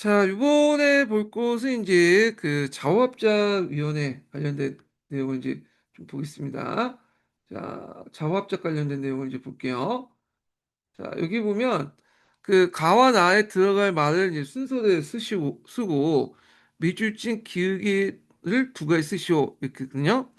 자, 이번에 볼 것은 이제 그 자원합작위원회 관련된 내용을 이제 좀 보겠습니다. 자, 자원합작 관련된 내용을 이제 볼게요. 자, 여기 보면 그 가와 나에 들어갈 말을 이제 순서대로 쓰고 밑줄진 기울기를 두 가지 쓰시오 이렇게거든요.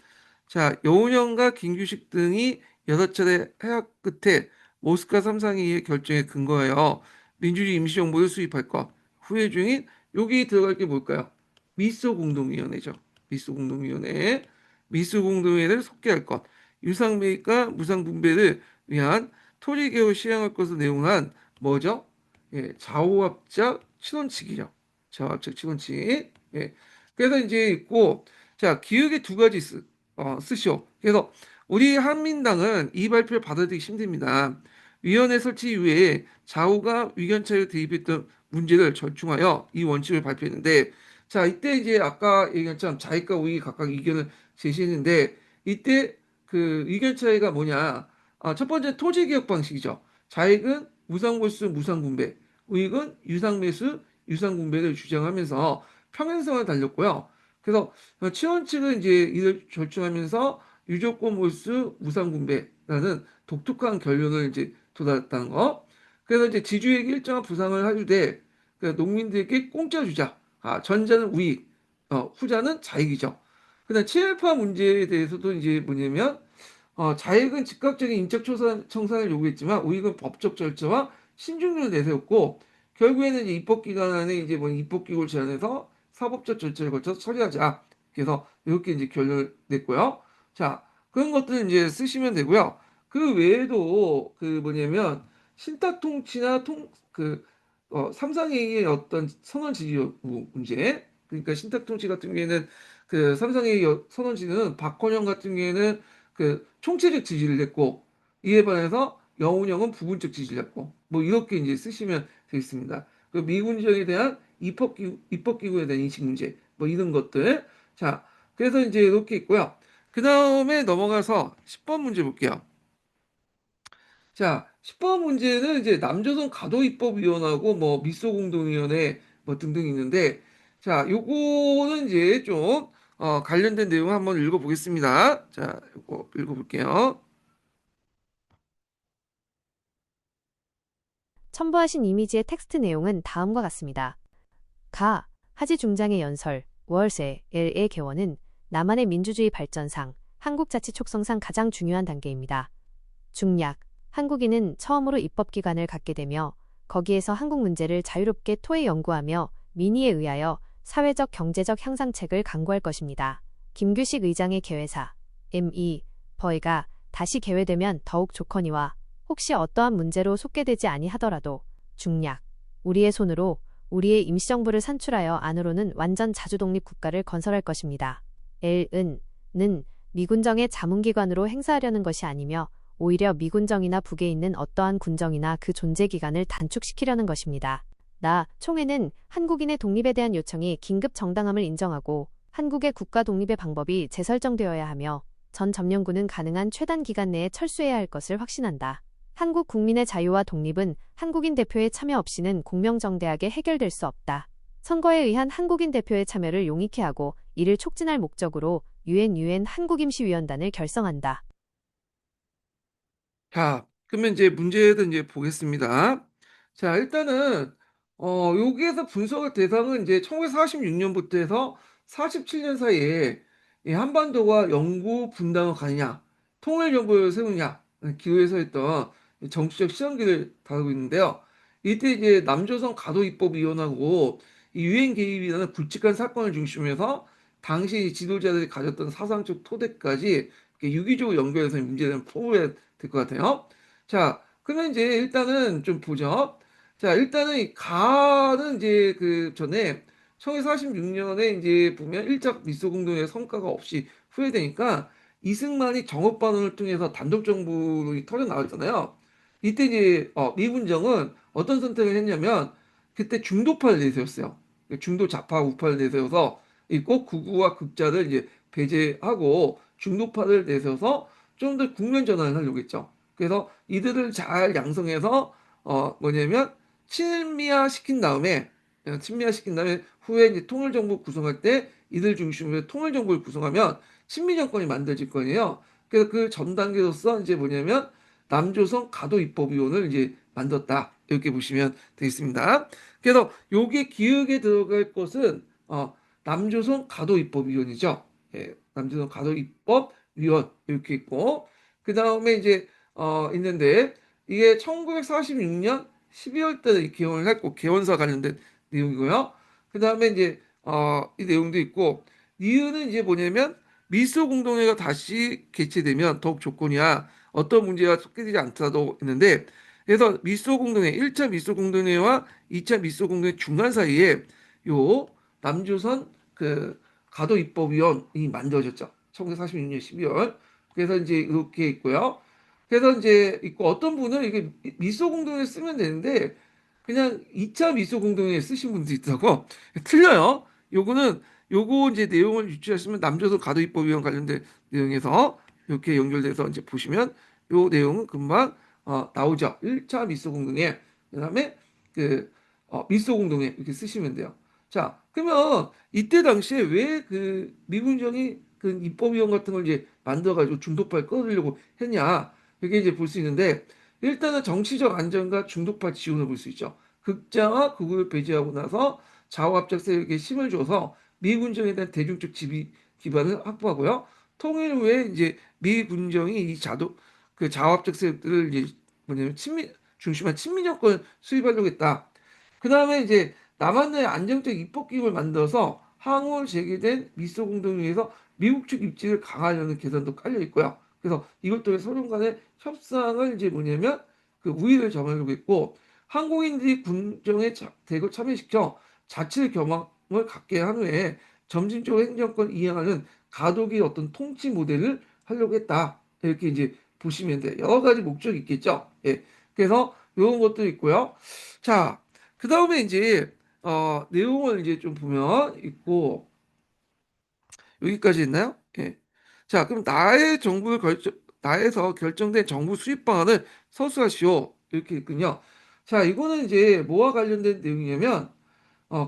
자, 여운형과 김규식 등이 여러 차례 해학 끝에 모스크 삼상회의의 결정에 근거하여 민주주의 임시정부를 수립할 것. 후회 중인 여기 들어갈 게 뭘까요? 미소 공동위원회죠. 미소 공동위원회. 미소 공동위원회를 속개할 것. 유상매입과 무상분배를 위한 토지 개혁을 시행할 것을 내용한 뭐죠? 예, 좌우합작 친원칙이죠. 좌우합작 친원칙. 예. 그래서 이제 있고 자 기획에 두 가지 쓰시오. 그래서 우리 한민당은 이 발표를 받아들이기 힘듭니다. 위원회 설치 이후에 좌우가 의견 차이로 대입했던 문제를 절충하여 이 원칙을 발표했는데 자 이때 이제 아까 얘기한 것처럼 자익과 우익이 각각 의견을 제시했는데 이때 그 의견 차이가 뭐냐? 첫 번째 토지 개혁 방식이죠. 자익은 무상골수 무상분배, 우익은 유상매수 유상분배를 주장하면서 평행선을 달렸고요. 그래서 치원 측은 이제 이를 절충하면서 유조건 몰수 무상분배라는 독특한 결론을 이제 도달했다는 거. 그래서 이제 지주에게 일정한 부상을 하주되 그 농민들에게 공짜 주자. 전자는 우익, 후자는 자익이죠. 그다음 친일파 문제에 대해서도 이제 뭐냐면 자익은 즉각적인 인적 청산을 요구했지만 우익은 법적 절차와 신중률을 내세웠고 결국에는 이제 입법기관 안에 이제 뭐 입법기구를 제안해서 사법적 절차를 거쳐서 처리하자. 그래서 이렇게 이제 결론을 냈고요. 자, 그런 것들을 이제 쓰시면 되고요. 그 외에도 그 뭐냐면 신탁통치나 삼상회의의 어떤 선언 지지 여부 문제. 그러니까 신탁통치 같은 경우에는 그 삼상회의 선언 지지는 박헌영 같은 경우에는 그 총체적 지지를 냈고 이에 반해서 영운형은 부분적 지지를 냈고 뭐 이렇게 이제 쓰시면 되겠습니다. 그 미군정에 대한 입법기구에 대한 인식 문제 뭐 이런 것들 자 그래서 이제 이렇게 있고요. 그 다음에 넘어가서 10번 문제 볼게요. 자 10번 문제는 이제 남조선 가도입법위원회하고 뭐 미소공동위원회 뭐 등등 있는데 자 요거는 이제 좀 관련된 내용 한번 읽어보겠습니다. 자 요거 읽어볼게요. 첨부하신 이미지의 텍스트 내용은 다음과 같습니다. 가, 하지 중장의 연설, 월세, L의 개원은 남한의 민주주의 발전상, 한국자치 촉성상 가장 중요한 단계입니다. 중약, 한국인은 처음으로 입법기관을 갖게 되며 거기에서 한국 문제를 자유롭게 토의 연구하며 민의에 의하여 사회적 경제적 향상책을 강구할 것입니다. 김규식 의장의 개회사, M.E. 버이가 다시 개회되면 더욱 좋거니와 혹시 어떠한 문제로 속개되지 아니하더라도 중약, 우리의 손으로 우리의 임시정부를 산출하여 안으로는 완전 자주독립 국가를 건설할 것입니다. 는 미군정의 자문기관으로 행사하려는 것이 아니며 오히려 미군정이나 북에 있는 어떠한 군정이나 그 존재기간을 단축시키려는 것입니다. 총회는 한국인의 독립에 대한 요청이 긴급 정당함을 인정하고 한국의 국가 독립의 방법이 재설정되어야 하며 전 점령군은 가능한 최단 기간 내에 철수해야 할 것을 확신한다. 한국 국민의 자유와 독립은 한국인 대표의 참여 없이는 공명정대하게 해결될 수 없다. 선거에 의한 한국인 대표의 참여를 용이케 하고 이를 촉진할 목적으로 UN 한국임시위원단을 결성한다. 자, 그러면 이제 문제도 이제 보겠습니다. 자, 일단은, 여기에서 분석할 대상은 이제 1946년부터 해서 47년 사이에 이 한반도가 영구 분단으로 가느냐, 통일정부를 세우냐, 기호에서 했던 이 정치적 시험기를 다루고 있는데요. 이때 이제 남조선 가도입법위원하고 이 유엔 개입이라는 굵직한 사건을 중심으로 해서 당시 지도자들이 가졌던 사상적 토대까지 이렇게 유기적으로 연결해서 문제를 풀어야 될 것 같아요. 자, 그러면 이제 일단은 좀 보죠. 자, 일단은 이 가는 이제 그 전에 1946년에 이제 보면 일작 미소공동의 성과가 없이 후회되니까 이승만이 정업반원을 통해서 단독 정부로 터져 나왔잖아요. 이때 이제 미군정은 어떤 선택을 했냐면 그때 중도파를 내세웠어요. 중도 좌파 우파를 내세워서 꼭 극우와 극자를 이제 배제하고 중도파를 내세워서 좀 더 국면 전환을 하려고 했죠. 그래서 이들을 잘 양성해서 뭐냐면 친미화 시킨 다음에 친미화시킨 다음에 후에 이제 통일정부 구성할 때 이들 중심으로 통일정부를 구성하면 친미정권이 만들어질 거예요. 그래서 그 전 단계로서 이제 뭐냐면 남조선 가도입법위원을 이제 만들었다. 이렇게 보시면 되겠습니다. 그래서 요게 기획에 들어갈 것은 남조선 가도입법위원이죠. 예, 남조선 가도입법위원 이렇게 있고 그 다음에 이제 있는데 이게 1946년 12월 달에 개원을 했고 개원사 관련된 내용이고요. 그 다음에 이제 이 내용도 있고 이유는 이제 뭐냐면 미소 공동회가 다시 개최되면 더욱 조건이야 어떤 문제가 속해지지 않더라도 있는데 그래서 미소 공동회 1차 미소 공동회와 2차 미소 공동회 중간 사이에 요 남조선 그 가도 입법위원이 만들어졌죠. 1946년 12월. 그래서 이제 이렇게 있고요. 그래서 이제 있고 어떤 분은 이게 미소 공동회 쓰면 되는데 그냥 2차 미소 공동회 쓰신 분도 있더라고. 틀려요. 요거는 요거 이제 내용을 유추하시면 남조선 가도입법위원 관련된 내용에서 이렇게 연결돼서 이제 보시면 요 내용은 금방 나오죠. 1차 미소 공동회 그다음에 그 미소 공동회 이렇게 쓰시면 돼요. 자, 그러면 이때 당시에 왜 그 미군정이 그 입법위원 같은 걸 이제 만들어가지고 중도파를 끌어들이려고 했냐? 이게 이제 볼 수 있는데 일단은 정치적 안정과 중도파 지원을 볼 수 있죠. 극자와 극우를 배제하고 나서 좌우합작 세력에 힘을 줘서 미군정에 대한 대중적 지지 기반을 확보하고요. 통일 후에 이제 미군정이 이 그 좌우합작 세력들을 이제 뭐냐면 중심한 친미 정권을 수립하려고 했다. 그 다음에 이제 남한의 안정적 입법 기금을 만들어서 항월 재개된 미소 공동회에서 미국 측 입지를 강화하려는 계산도 깔려 있고요. 그래서 이것 때문에 소련 간의 협상을 이제 뭐냐면 그 우위를 점하려고 했고 한국인들이 군정에 대거 참여시켜 자치 경험을 갖게 한 후에 점진적으로 행정권 이행하는 가독의 어떤 통치 모델을 하려고 했다. 이렇게 이제 보시면 돼요. 여러 가지 목적이 있겠죠. 예. 그래서 이런 것도 있고요. 자, 그 다음에 이제 내용을 이제 좀 보면 있고 여기까지 있나요? 예. 자, 그럼 나에서 결정된 정부 수입 방안을 서술하시오. 이렇게 있군요. 자, 이거는 이제 뭐와 관련된 내용이냐면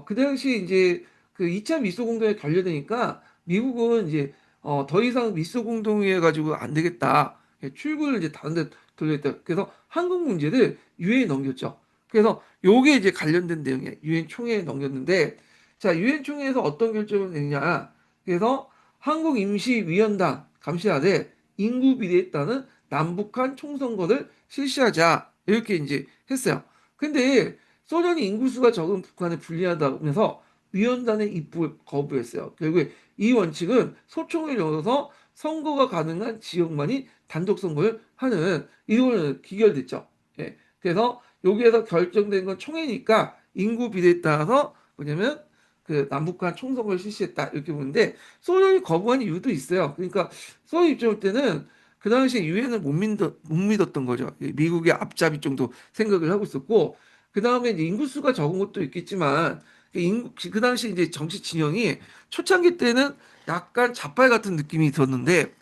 그 당시 이제 그 2차 미소 공동에 결려되니까 미국은 이제 더 이상 미소 공동회 가지고 안 되겠다. 예, 출구를 이제 다른 데 돌렸다. 그래서 한국 문제를 유엔에 넘겼죠. 그래서 요게 이제 관련된 내용이에요. 유엔 총회에 넘겼는데 자, 유엔 총회에서 어떤 결정을 내냐? 그래서 한국 임시위원장 감시하되 인구 비례에 따른 남북한 총선거를 실시하자. 이렇게 이제 했어요. 근데 소련이 인구수가 적은 북한에 불리하다면서 위원단의 입국을 거부했어요. 결국에 이 원칙은 소총을 열어서 선거가 가능한 지역만이 단독 선거를 하는 이거는 기결됐죠. 예. 그래서 여기에서 결정된 건 총회니까 인구 비례에 따라서 뭐냐면 그 남북한 총선거를 실시했다 이렇게 보는데 소련이 거부한 이유도 있어요. 그러니까 소련 입장일 때는 그 당시에 유엔을 못 믿었던 거죠. 미국의 앞잡이 정도 생각을 하고 있었고 그 다음에 이제 인구수가 적은 것도 있겠지만 그 당시 이제 정치 진영이 초창기 때는 약간 좌빨 같은 느낌이 들었는데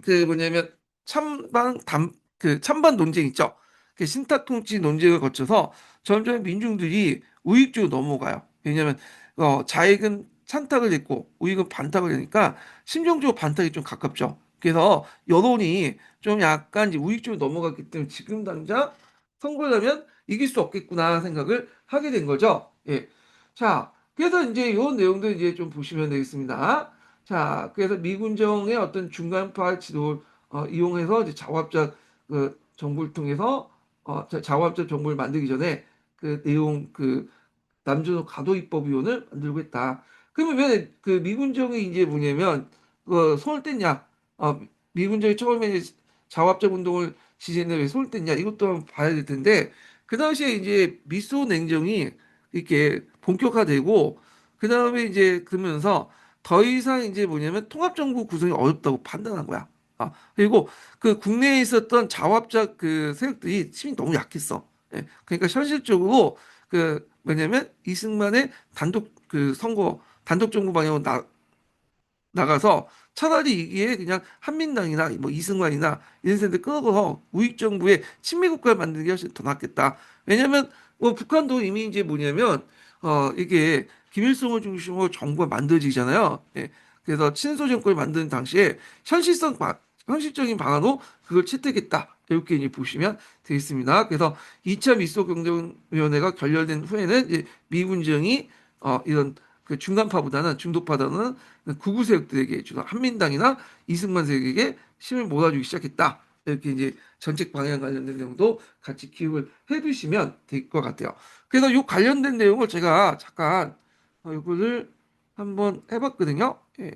그 뭐냐면 찬반 논쟁 있죠. 그 신탁 통치 논쟁을 거쳐서 점점 민중들이 우익 쪽으로 넘어가요. 왜냐하면 좌익은 찬탁을 했고 우익은 반탁을 하니까 심정적으로 반탁이 좀 가깝죠. 그래서 여론이 좀 약간 이제 우익 쪽으로 넘어갔기 때문에 지금 당장 선거를 하면 이길 수 없겠구나 생각을 하게 된 거죠. 예. 자, 그래서 이제 이 내용도 이제 좀 보시면 되겠습니다. 자, 그래서 미군정의 어떤 중간파 지도를 이용해서 이제 자화합작 그 정부를 통해서 자화합작 정부를 만들기 전에 그 내용 그 남조선 가도입법위원을 만들고 했다. 그러면 왜 그 미군정이 이제 뭐냐면 그 손을 뗐냐? 미군정이 처음에 자화합작 운동을 지지했는데 왜 손을 뗐냐? 이것도 한번 봐야 될 텐데 그 당시에 이제 미소 냉정이 이렇게 본격화되고 그 다음에 이제 그러면서 더 이상 이제 뭐냐면 통합정부 구성이 어렵다고 판단한 거야. 그리고 그 국내에 있었던 자화합작 그 세력들이 힘이 너무 약했어. 예, 그러니까 현실적으로 그 뭐냐면 이승만의 단독 정부 방향으로 나가서 차라리 이게 그냥 한민당이나 뭐 이승만이나 이런 사람들 끌어서 우익 정부의 친미 국가를 만드는 게 훨씬 더 낫겠다. 왜냐면 뭐 북한도 이미 이제 뭐냐면 이게 김일성을 중심으로 정부가 만들어지잖아요. 예. 그래서 친소 정권을 만드는 당시에 현실적인 방안으로 그걸 채택했다. 이렇게 이제 보시면 되겠습니다. 그래서 2차 미소경쟁위원회가 결렬된 후에는 이제 미군정이 이런 그 중간파보다는 중도파보다는 극우 세력들에게 주로 한민당이나 이승만 세력에게 힘을 몰아주기 시작했다. 이렇게 이제 정책 방향 관련된 내용도 같이 기억을 해두시면 될 것 같아요. 그래서 이 관련된 내용을 제가 잠깐 이거를 한번 해봤거든요. 예.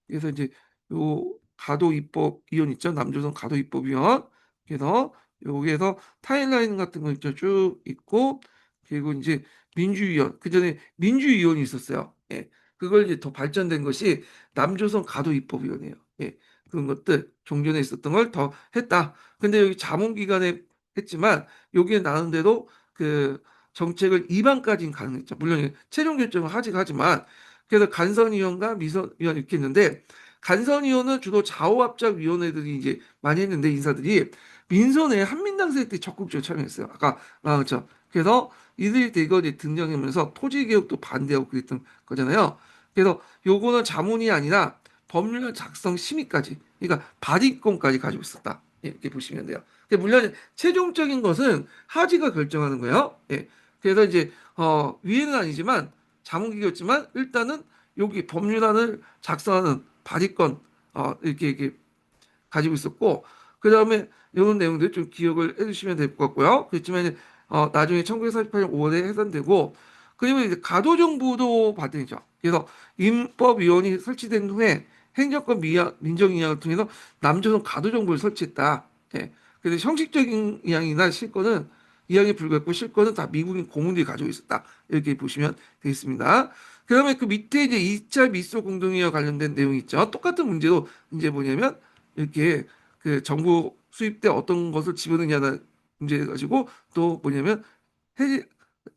그래서 이제 요 가도입법위원 있죠. 남조선 가도입법위원. 그래서 여기에서 타임라인 같은 거 있죠. 쭉 있고 그리고 이제 민주위원. 그전에 민주위원이 있었어요. 예. 그걸 이제 더 발전된 것이 남조선 가도입법위원회예요. 예. 그런 것들 종전에 있었던 걸 더 했다. 근데 여기 자문기관에 했지만 여기에 나눈 대로 그 정책을 입안까지는 가능했죠. 물론 최종 결정은 하지만 그래서 간선위원과 미선위원 이렇게 했는데 간선위원은 주로 좌우합작위원회들이 이제 많이 했는데 인사들이 민선에 한민당 세력들이 적극적으로 참여했어요. 아까 말했죠. 그래서 이들이 대거 이제 등장하면서 토지개혁도 반대하고 그랬던 거잖아요. 그래서 요거는 자문이 아니라 법률 작성 심의까지, 그러니까 발의권까지 가지고 있었다. 예, 이렇게 보시면 돼요. 물론 최종적인 것은 하지가 결정하는 거예요. 예. 그래서 이제 위에는 아니지만 자문기구였지만 일단은 여기 법률안을 작성하는 발의권 이렇게 가지고 있었고 그 다음에 이런 내용들 좀 기억을 해주시면 될 것 같고요. 그렇지만 이제 나중에 1948년 5월에 해산되고 그리고 이제 가도정부도 발전이죠. 그래서 입법위원이 설치된 후에 행정권 민정이양을 통해서 남조선 가도정부를 설치했다. 예. 그래서 형식적인 이양이나 실권은 이양에 불과했고 실권은 다 미국인 공무원들이 가지고 있었다. 이렇게 보시면 되겠습니다. 그다음에 그 밑에 이제 2차 미소 공동회의와 관련된 내용이 있죠. 똑같은 문제로 이제 뭐냐면 이렇게 그 정부 수입 때 어떤 것을 집어넣냐는 문제 가지고 또 뭐냐면 해지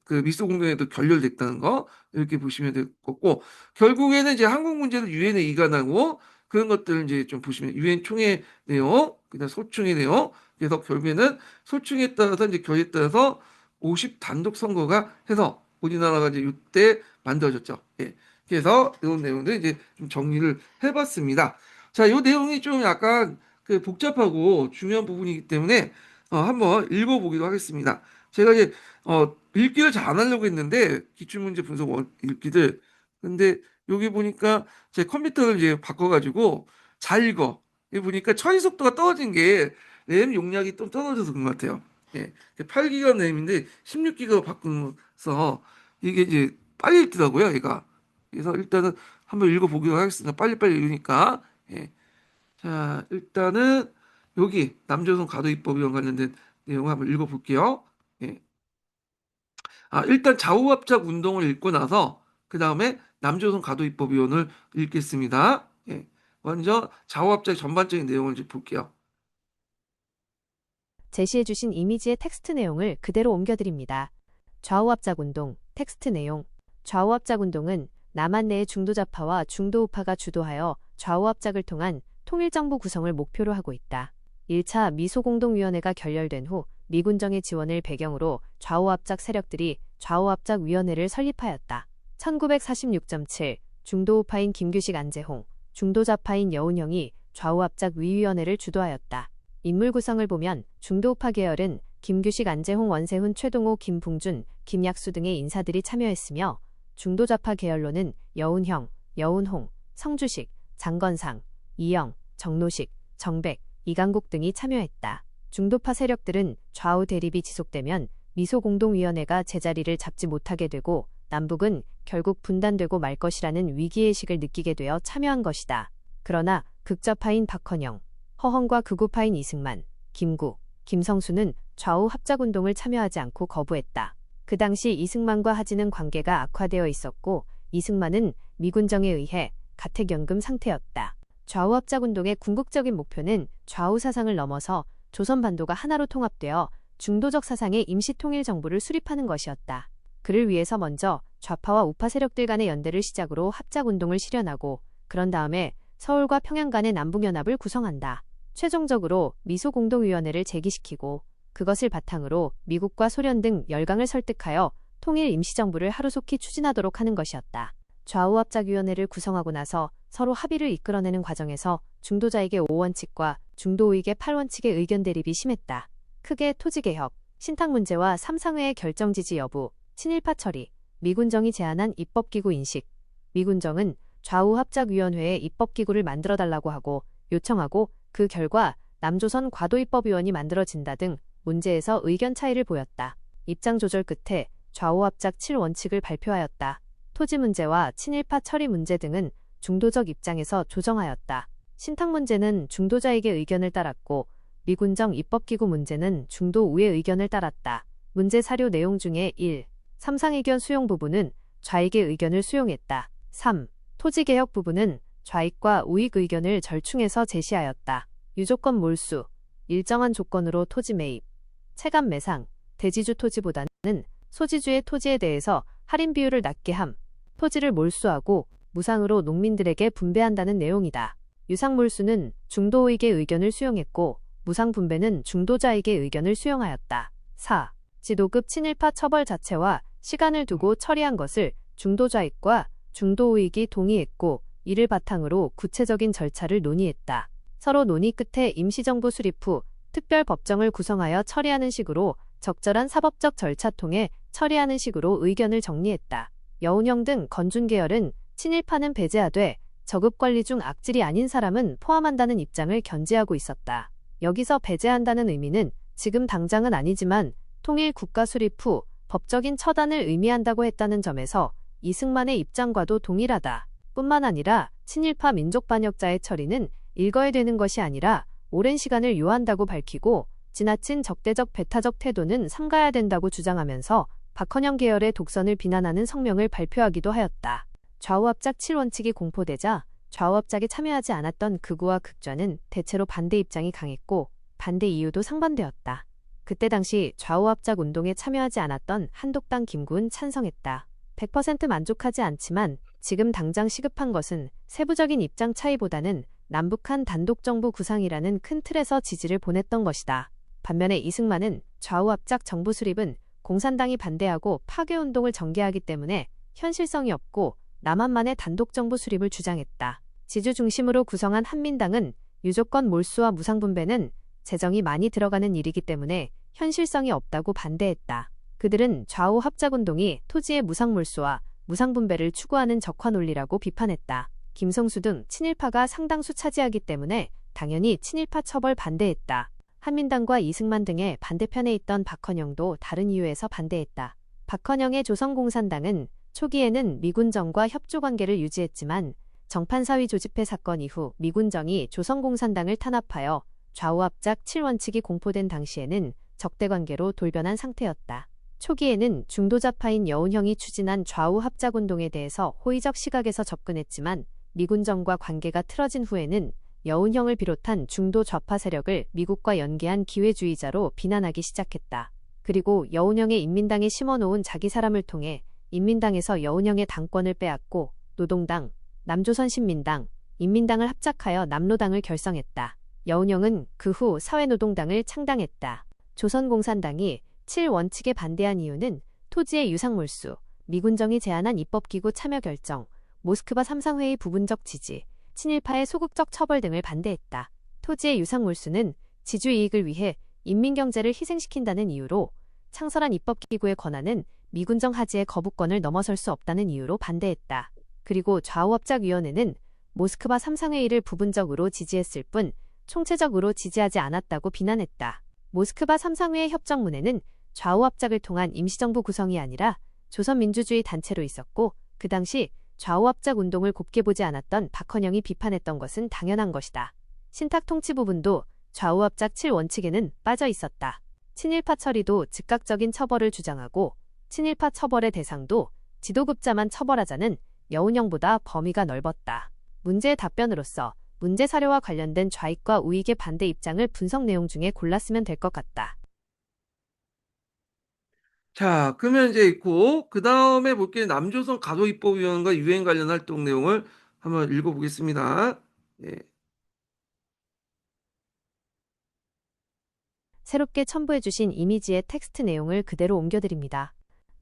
그 미소 공동회의도 결렬됐다는 거 이렇게 보시면 될 거고 결국에는 이제 한국 문제는 유엔에 이관하고 그런 것들을 이제 좀 보시면 유엔 총회 내용 그다음 소총회 내용 그래서 결국에는 소총에 따라서 이제 결의에 따라서 50 단독 선거가 해서 우리나라가 이제 이때 만들어졌죠. 예. 그래서 이런 내용들 이제 좀 정리를 해봤습니다. 자, 이 내용이 좀 약간 그 복잡하고 중요한 부분이기 때문에 한번 읽어보기로 하겠습니다. 제가 이제 읽기를 잘 안 하려고 했는데 기출문제 분석 읽기들 근데 여기 보니까 제 컴퓨터를 이제 바꿔가지고 잘 읽어. 여기 보니까 처리 속도가 떨어진 게 램 용량이 좀 떨어져서 그런 것 같아요. 예, 8기가 램인데 16기가 바꾸면서 이게 이제 빨리 읽더라고요, 얘가. 그래서 일단은 한번 읽어보기로 하겠습니다. 빨리빨리 읽으니까. 예. 자, 일단은 여기 남조선 가도입법위원 관련된 내용 한번 읽어볼게요. 예. 일단 좌우합작 운동을 읽고 나서 그 다음에 남조선 가도입법위원을 읽겠습니다. 예. 먼저 좌우합작 전반적인 내용을 이제 볼게요. 제시해주신 이미지의 텍스트 내용을 그대로 옮겨드립니다. 좌우합작운동, 텍스트 내용. 좌우합작운동은 남한 내의 중도좌파와 중도우파가 주도하여 좌우합작을 통한 통일정부 구성을 목표로 하고 있다. 1차 미소공동위원회가 결렬된 후 미군정의 지원을 배경으로 좌우합작 세력들이 좌우합작위원회를 설립하였다. 1946.7 중도우파인 김규식 안재홍, 중도좌파인 여운형이 좌우합작위위원회를 주도하였다. 인물 구성을 보면 중도우파 계열은 김규식, 안재홍, 원세훈, 최동호, 김붕준, 김약수 등의 인사들이 참여했으며 중도좌파 계열로는 여운형, 여운홍, 성주식, 장건상, 이영, 정노식, 정백, 이강국 등이 참여했다. 중도파 세력들은 좌우 대립이 지속되면 미소공동위원회가 제자리를 잡지 못하게 되고 남북은 결국 분단되고 말 것이라는 위기의식을 느끼게 되어 참여한 것이다. 그러나 극좌파인 박헌영, 허헌과 극우파인 이승만, 김구, 김성수는 좌우 합작운동을 참여하지 않고 거부했다. 그 당시 이승만과 하지는 관계가 악화되어 있었고 이승만은 미군정에 의해 가택연금 상태였다. 좌우 합작운동의 궁극적인 목표는 좌우 사상을 넘어서 조선반도가 하나로 통합되어 중도적 사상의 임시통일정부를 수립하는 것이었다. 그를 위해서 먼저 좌파와 우파 세력들 간의 연대를 시작으로 합작운동을 실현하고 그런 다음에 서울과 평양 간의 남북연합을 구성한다. 최종적으로 미소공동위원회를 제기시키고 그것을 바탕으로 미국과 소련 등 열강을 설득하여 통일 임시정부를 하루속히 추진하도록 하는 것이었다. 좌우합작위원회를 구성하고 나서 서로 합의를 이끌어내는 과정에서 중도자에게 5원칙과 중도우익의 8원칙의 의견 대립이 심했다. 크게 토지개혁, 신탁 문제와 삼상회의 결정 지지 여부, 친일파 처리, 미군정이 제안한 입법기구 인식. 미군정은 좌우합작위원회에 입법기구를 만들어달라고 하고 요청하고 그 결과 남조선 과도입법위원이 만들어진다 등 문제에서 의견 차이를 보였다. 입장 조절 끝에 좌우합작 7원칙을 발표하였다. 토지 문제와 친일파 처리 문제 등은 중도적 입장에서 조정하였다. 신탁 문제는 중도자에게 의견을 따랐고 미군정 입법기구 문제는 중도 우의 의견을 따랐다. 문제 사료 내용 중에 1. 삼상의견 수용 부분은 좌익의 의견을 수용했다. 3. 토지개혁 부분은 좌익과 우익 의견을 절충해서 제시하였다. 유조건 몰수, 일정한 조건으로 토지 매입, 체감 매상, 대지주 토지보다는 소지주의 토지에 대해서 할인 비율을 낮게 함, 토지를 몰수하고 무상으로 농민들에게 분배한다는 내용이다. 유상몰수는 중도우익의 의견을 수용했고 무상분배는 중도자익의 의견을 수용하였다. 4. 지도급 친일파 처벌 자체와 시간을 두고 처리한 것을 중도자익과 중도우익이 동의했고 이를 바탕으로 구체적인 절차를 논의했다. 서로 논의 끝에 임시정부 수립 후 특별법정을 구성하여 처리하는 식으로 적절한 사법적 절차 통해 처리하는 식으로 의견을 정리했다. 여운형 등 건준계열은 친일파는 배제하되 저급관리 중 악질이 아닌 사람은 포함한다는 입장을 견지하고 있었다. 여기서 배제한다는 의미는 지금 당장은 아니지만 통일 국가 수립 후 법적인 처단을 의미한다고 했다는 점에서 이승만의 입장과도 동일하다. 뿐만 아니라 친일파 민족반역자의 처리는 일거에 되는 것이 아니라 오랜 시간을 요한다고 밝히고 지나친 적대적 배타적 태도는 삼가야 된다고 주장하면서 박헌영 계열의 독선을 비난하는 성명을 발표하기도 하였다. 좌우합작 7원칙이 공포되자 좌우합작에 참여하지 않았던 극우와 극좌는 대체로 반대 입장이 강했고 반대 이유도 상반되었다. 그때 당시 좌우합작 운동에 참여하지 않았던 한독당 김구은 찬성했다. 100% 만족하지 않지만 지금 당장 시급한 것은 세부적인 입장 차이보다는 남북한 단독정부 구상이라는 큰 틀에서 지지를 보냈던 것이다. 반면에 이승만은 좌우합작 정부 수립은 공산당이 반대하고 파괴운동을 전개하기 때문에 현실성이 없고 남한만의 단독정부 수립을 주장했다. 지주 중심으로 구성한 한민당은 유조건 몰수와 무상분배는 재정이 많이 들어가는 일이기 때문에 현실성이 없다고 반대했다. 그들은 좌우합작운동이 토지의 무상몰수와 무상분배를 추구하는 적화 논리라고 비판했다. 김성수 등 친일파가 상당수 차지하기 때문에 당연히 친일파 처벌 반대했다. 한민당과 이승만 등의 반대편에 있던 박헌영도 다른 이유에서 반대했다. 박헌영의 조선공산당은 초기에는 미군정과 협조관계를 유지했지만 정판사위 조집회 사건 이후 미군정이 조선공산당을 탄압하여 좌우합작 7원칙이 공포된 당시에는 적대관계로 돌변한 상태였다. 초기에는 중도자파인 여운형이 추진한 좌우합작운동에 대해서 호의적 시각에서 접근했지만 미군정과 관계가 틀어진 후에는 여운형을 비롯한 중도 좌파 세력을 미국과 연계한 기회주의자로 비난하기 시작했다. 그리고 여운형의 인민당에 심어놓은 자기 사람을 통해 인민당에서 여운형의 당권을 빼앗고 노동당, 남조선신민당, 인민당을 합작하여 남노당을 결성했다. 여운형은 그 후 사회노동당을 창당했다. 조선공산당이 7원칙에 반대한 이유는 토지의 유상몰수, 미군정이 제안한 입법기구 참여 결정, 모스크바 삼상회의 부분적 지지, 친일파의 소극적 처벌 등을 반대했다. 토지의 유상몰수는 지주이익을 위해 인민경제를 희생시킨다는 이유로 창설한 입법기구의 권한은 미군정 하지의 거부권을 넘어설 수 없다는 이유로 반대했다. 그리고 좌우합작위원회는 모스크바 삼상회의를 부분적으로 지지했을 뿐 총체적으로 지지하지 않았다고 비난했다. 모스크바 삼상회의 협정문에는 좌우합작을 통한 임시정부 구성이 아니라 조선민주주의 단체로 있었고 그 당시 좌우합작 운동을 곱게 보지 않았던 박헌영이 비판했던 것은 당연한 것이다. 신탁 통치 부분도 좌우합작 7원칙에는 빠져 있었다. 친일파 처리도 즉각적인 처벌을 주장하고 친일파 처벌의 대상도 지도급자만 처벌하자는 여운형보다 범위가 넓었다. 문제의 답변으로서 문제 사료와 관련된 좌익과 우익의 반대 입장을 분석 내용 중에 골랐으면 될 것 같다. 자, 그러면 이제 있고 그 다음에 볼게 남조선 가도입법위원과 유엔 관련 활동 내용을 한번 읽어보겠습니다. 예. 새롭게 첨부해주신 이미지의 텍스트 내용을 그대로 옮겨드립니다.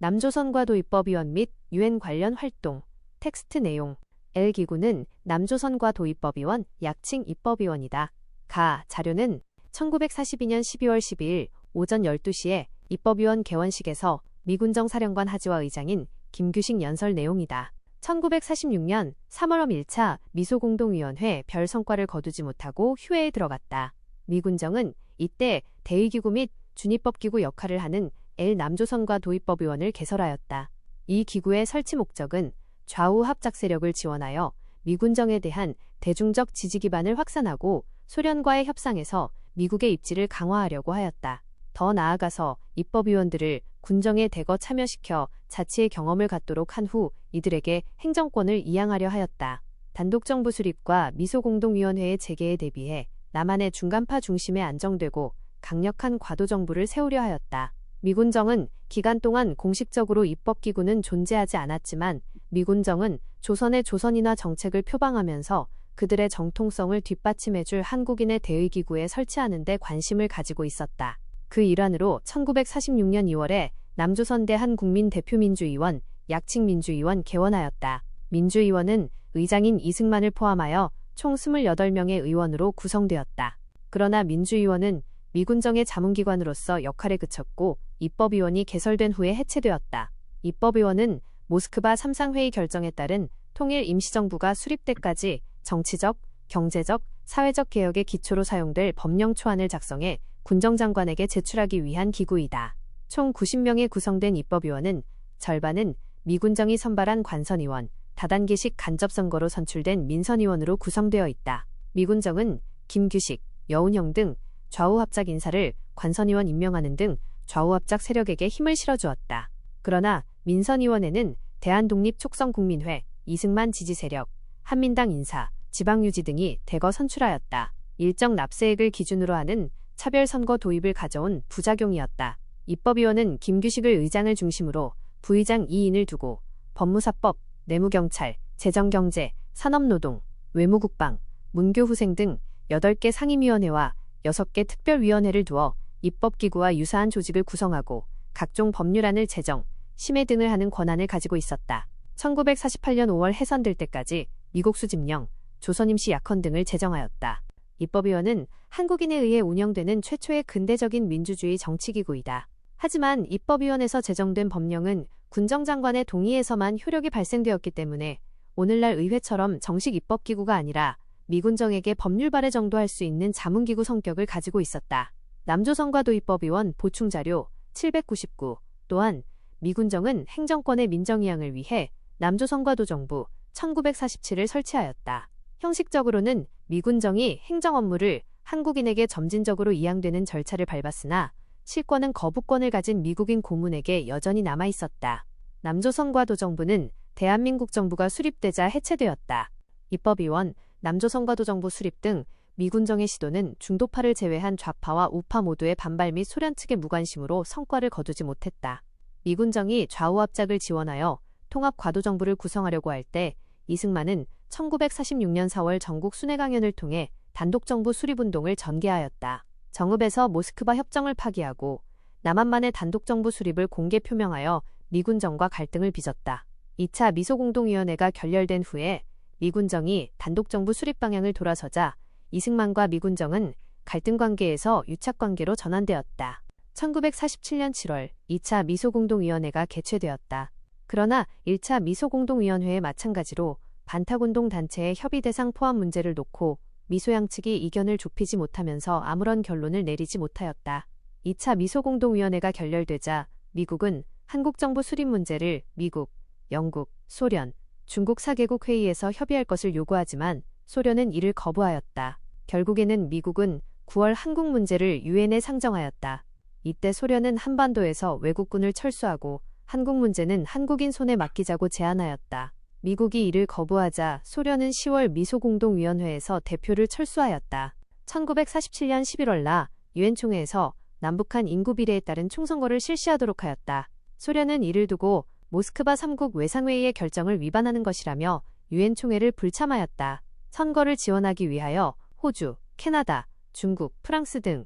남조선과 도입법위원 및 유엔 관련 활동, 텍스트 내용. L기구는 남조선과 도입법위원, 약칭 입법위원이다. 가, 자료는 1942년 12월 12일 오전 12시에 입법위원 개원식에서 미군정 사령관 하지와 의장인 김규식 연설 내용이다. 1946년 3월엄 1차 미소공동위원회 별 성과를 거두지 못하고 휴회에 들어갔다. 미군정은 이때 대의기구 및 준입법기구 역할을 하는 L남조선과 도입법위원을 개설하였다. 이 기구의 설치 목적은 좌우 합작 세력을 지원하여 미군정에 대한 대중적 지지 기반을 확산하고 소련과의 협상에서 미국의 입지를 강화하려고 하였다. 더 나아가서 입법위원들을 군정에 대거 참여시켜 자치의 경험을 갖도록 한 후 이들에게 행정권을 이양하려 하였다. 단독정부 수립과 미소공동위원회의 재개에 대비해 남한의 중간파 중심에 안정되고 강력한 과도정부를 세우려 하였다. 미군정은 기간 동안 공식적으로 입법기구는 존재하지 않았지만 미군정은 조선의 조선인화 정책을 표방하면서 그들의 정통성을 뒷받침해줄 한국인의 대의기구에 설치하는 데 관심을 가지고 있었다. 그 일환으로 1946년 2월에 남조선 대한국민대표민주의원, 약칭 민주의원 개원하였다. 민주의원은 의장인 이승만을 포함하여 총 28명의 의원으로 구성되었다. 그러나 민주의원은 미군정의 자문기관으로서 역할에 그쳤고 입법위원이 개설된 후에 해체되었다. 입법위원은 모스크바 3상회의 결정에 따른 통일 임시정부가 수립때까지 정치적, 경제적, 사회적 개혁의 기초로 사용될 법령 초안을 작성해 군정장관에게 제출하기 위한 기구이다. 총 90명에 구성된 입법위원은 절반은 미군정이 선발한 관선의원, 다단계식 간접선거로 선출된 민선의원으로 구성되어 있다. 미군정은 김규식, 여운형 등 좌우합작 인사를 관선의원 임명하는 등 좌우합작 세력에게 힘을 실어주었다. 그러나 민선의원에는 대한독립촉성국민회, 이승만 지지세력, 한민당 인사, 지방유지 등이 대거 선출하였다. 일정 납세액을 기준으로 하는 차별선거 도입을 가져온 부작용이었다. 입법위원은 김규식을 의장을 중심으로 부의장 2인을 두고 법무사법, 내무경찰, 재정경제, 산업노동, 외무국방, 문교후생 등 8개 상임위원회와 6개 특별위원회를 두어 입법기구와 유사한 조직을 구성하고 각종 법률안을 제정, 심의 등을 하는 권한을 가지고 있었다. 1948년 5월 해산될 때까지 미국 수집령, 조선임시 약헌 등을 제정하였다. 입법위원은 한국인에 의해 운영되는 최초의 근대적인 민주주의 정치기구이다. 하지만 입법위원회에서 제정된 법령은 군정장관의 동의에서만 효력이 발생되었기 때문에 오늘날 의회처럼 정식 입법기구가 아니라 미군정에게 법률 발의 정도 할 수 있는 자문기구 성격을 가지고 있었다. 남조선과 도입법위원 보충자료 799 또한 미군정은 행정권의 민정이양을 위해 남조선과 도정부 1947을 설치하였다. 형식적으로는 미군정이 행정 업무를 한국인에게 점진적으로 이양되는 절차를 밟았으나 실권은 거부권을 가진 미국인 고문에게 여전히 남아있었다. 남조선과 도정부는 대한민국 정부가 수립되자 해체되었다. 입법위원, 남조선과 도정부 수립 등 미군정의 시도는 중도파를 제외한 좌파와 우파 모두의 반발 및 소련 측의 무관심으로 성과를 거두지 못했다. 미군정이 좌우합작을 지원하여 통합과도정부를 구성하려고 할 때 이승만은 1946년 4월 전국 순회 강연을 통해 단독정부 수립운동을 전개하였다. 정읍에서 모스크바 협정을 파기하고 남한만의 단독정부 수립을 공개 표명하여 미군정과 갈등을 빚었다. 2차 미소공동위원회가 결렬된 후에 미군정이 단독정부 수립 방향을 돌아서자 이승만과 미군정은 갈등 관계에서 유착관계로 전환되었다. 1947년 7월 2차 미소공동위원회가 개최되었다. 그러나 1차 미소공동위원회에 마찬가지로 반탁운동 단체의 협의 대상 포함 문제를 놓고 미소양 측이 이견을 좁히지 못하면서 아무런 결론을 내리지 못하였다. 2차 미소공동위원회가 결렬되자 미국은 한국정부 수립 문제를 미국, 영국, 소련, 중국 4개국 회의에서 협의할 것을 요구하지만 소련은 이를 거부하였다. 결국에는 미국은 9월 한국 문제를 유엔에 상정하였다. 이때 소련은 한반도에서 외국군을 철수하고 한국 문제는 한국인 손에 맡기자고 제안하였다. 미국이 이를 거부하자 소련은 10월 미소공동위원회에서 대표를 철수하였다. 1947년 11월 나 유엔 총회에서 남북한 인구 비례에 따른 총선거를 실시하도록 하였다. 소련은 이를 두고 모스크바 3국 외상회의의 결정을 위반하는 것이라며 유엔 총회를 불참하였다. 선거를 지원하기 위하여 호주, 캐나다, 중국, 프랑스 등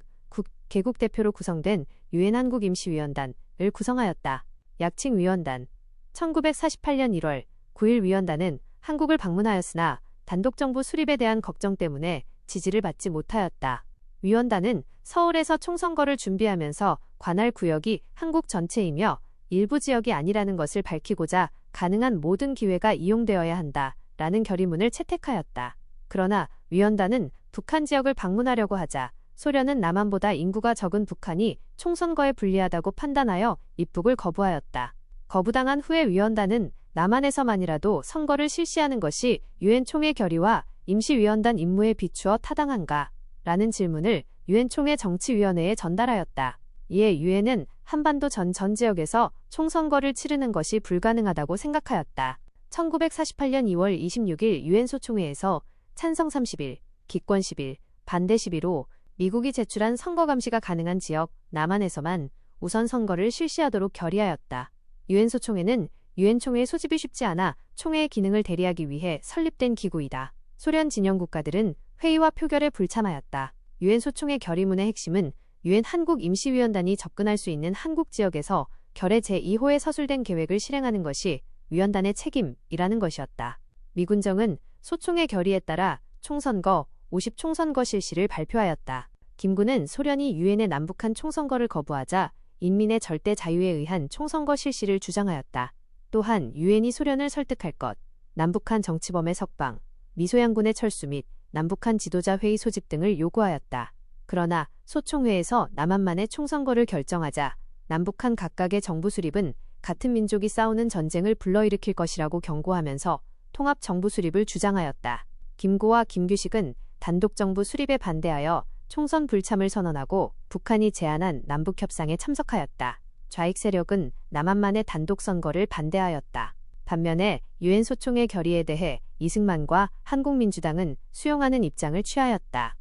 개국 대표로 구성된 유엔 한국임시위원단을 구성하였다. 약칭 위원단. 1948년 1월 9일 위원단은 한국을 방문하였으나 단독정부 수립에 대한 걱정 때문에 지지를 받지 못하였다. 위원단은 서울에서 총선거를 준비하면서 관할 구역이 한국 전체이며 일부 지역이 아니라는 것을 밝히고자 가능한 모든 기회가 이용되어야 한다 라는 결의문을 채택하였다. 그러나 위원단은 북한 지역을 방문하려고 하자 소련은 남한보다 인구가 적은 북한이 총선거에 불리하다고 판단하여 입국을 거부하였다. 거부당한 후에 위원단은 남한에서만이라도 선거를 실시하는 것이 유엔 총회 결의와 임시위원단 임무에 비추어 타당한가? 라는 질문을 유엔 총회 정치위원회에 전달하였다. 이에 유엔은 한반도 전 지역에서 총선거를 치르는 것이 불가능하다고 생각하였다. 1948년 2월 26일 유엔 소총회에서 찬성 31, 기권 11, 반대 11로 미국이 제출한 선거 감시가 가능한 지역 남한에서만 우선 선거를 실시하도록 결의하였다. 유엔 소총회는 유엔 총회 소집이 쉽지 않아 총회의 기능을 대리하기 위해 설립된 기구이다. 소련 진영 국가들은 회의와 표결에 불참하였다. 유엔 소총회 결의문의 핵심은 유엔 한국 임시위원단이 접근할 수 있는 한국 지역에서 결의 제2호에 서술된 계획을 실행하는 것이 위원단의 책임이라는 것이었다. 미군정은 소총회 결의에 따라 총선거 50총선거 실시를 발표하였다. 김군은 소련이 유엔의 남북한 총선거를 거부하자 인민의 절대 자유에 의한 총선거 실시를 주장하였다. 또한 유엔이 소련을 설득할 것, 남북한 정치범의 석방, 미소양군의 철수 및 남북한 지도자 회의 소집 등을 요구하였다. 그러나 소총회에서 남한만의 총선거를 결정하자 남북한 각각의 정부 수립은 같은 민족이 싸우는 전쟁을 불러일으킬 것이라고 경고하면서 통합 정부 수립을 주장하였다. 김고와 김규식은 단독 정부 수립에 반대하여 총선 불참을 선언하고 북한이 제안한 남북협상에 참석하였다. 좌익 세력은 남한만의 단독 선거를 반대하였다. 반면에 유엔 소총회 결의에 대해 이승만과 한국민주당은 수용하는 입장을 취하였다.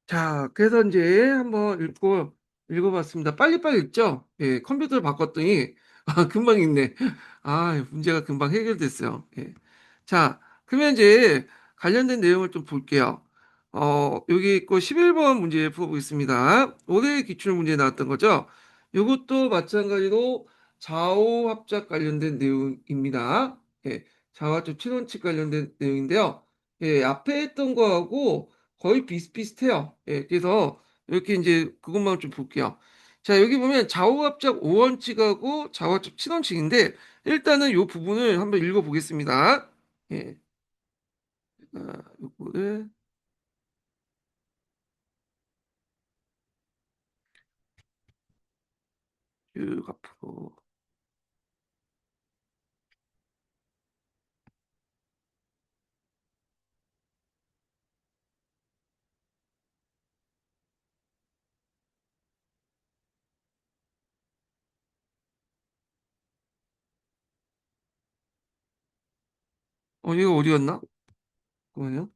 자, 그래서 이제 한번 읽어봤습니다. 빨리빨리 읽죠? 예, 컴퓨터를 바꿨더니, 금방 읽네. 문제가 금방 해결됐어요. 예. 자, 그러면 이제 관련된 내용을 좀 볼게요. 여기 있고 11번 문제 풀어보겠습니다. 올해 기출 문제 나왔던 거죠? 이것도 마찬가지로 좌우 합작 관련된 내용입니다. 예, 좌우 합작 최론칙 관련된 내용인데요. 예, 앞에 했던 거하고 거의 비슷비슷해요. 예, 그래서 이렇게 이제 그것만 좀 볼게요. 자, 여기 보면 좌우합작 5원칙하고 좌우합작 7원칙인데 일단은 이 부분을 한번 읽어보겠습니다. 예, 요거를 쭉 앞으로. 이거 어디였나? 잠깐만요.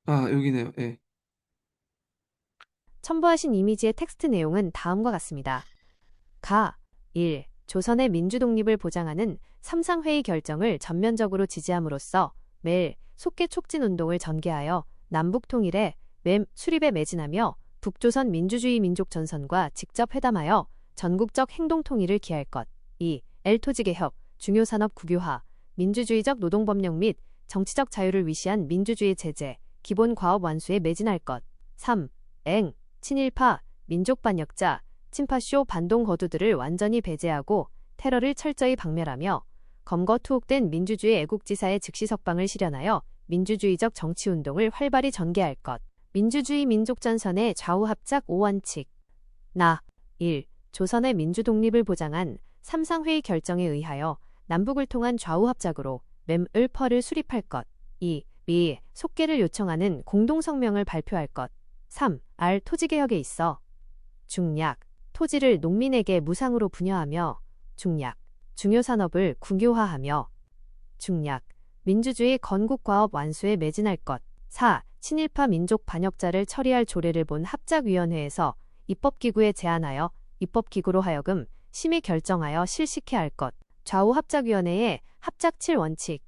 여기네요. 예. 첨부하신 이미지의 텍스트 내용은 다음과 같습니다. 1. 조선의 민주독립을 보장하는 삼상회의 결정을 전면적으로 지지함으로써 매일 속개 촉진운동을 전개하여 남북통일에 수립에 매진하며 북조선 민주주의 민족전선과 직접 회담하여 전국적 행동통일을 기할 것. 2. 엘토지개혁, 중요산업 국유화, 민주주의적 노동법령 및 정치적 자유를 위시한 민주주의 제재, 기본과업 완수에 매진할 것. 3. 친일파, 민족반역자, 친파쇼 반동 거두들을 완전히 배제하고 테러를 철저히 박멸하며 검거 투옥된 민주주의 애국지사의 즉시 석방을 실현하여 민주주의적 정치운동을 활발히 전개할 것. 민주주의 민족전선의 좌우합작 5원칙. 1. 조선의 민주독립을 보장한 삼상회의 결정에 의하여 남북을 통한 좌우합작으로 을퍼를 수립할 것. 2. 속개를 요청하는 공동성명을 발표할 것. 3. 토지개혁에 있어 중약, 토지를 농민에게 무상으로 분여하며 중약, 중요산업을 국유화하며 중약, 민주주의 건국과업 완수에 매진할 것. 4. 친일파 민족 반역자를 처리할 조례를 본 합작위원회에서 입법기구에 제안하여 입법기구로 하여금 심의 결정하여 실시케 할 것. 좌우합작위원회의 합작 7원칙.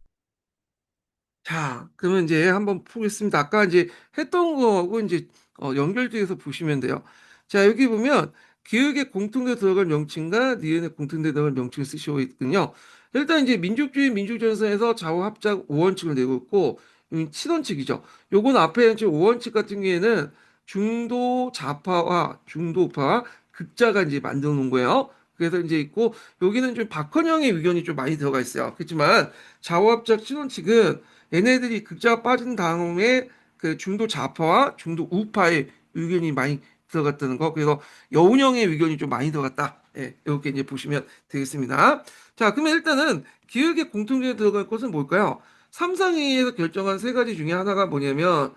자, 그러면 이제 한번 보겠습니다. 아까 이제 했던 거하고 이제 연결돼서 보시면 돼요. 자, 여기 보면 기역에 공통돼 들어갈 명칭과 니은에 공통돼 들어갈 명칭을 쓰시고 있군요. 일단 이제 민족주의 민족전선에서 좌우합작 5원칙을 내고 있고, 7원칙이죠. 요건 앞에 이제 5원칙 같은 경우에는 중도 좌파와 중도 우파와 극자가 이제 만들어 놓은 거예요. 그래서 이제 있고, 여기는 좀 박헌영의 의견이 좀 많이 들어가 있어요. 그렇지만 좌우합작 7원칙은 얘네들이 극자가 빠진 다음에 그 중도 좌파와 중도 우파의 의견이 많이 들어갔다는 거. 그래서 여운형의 의견이 좀 많이 들어갔다. 예, 이렇게 이제 보시면 되겠습니다. 자, 그러면 일단은 기획의 공통점에 들어갈 것은 뭘까요? 삼상회의에서 결정한 세 가지 중에 하나가 뭐냐면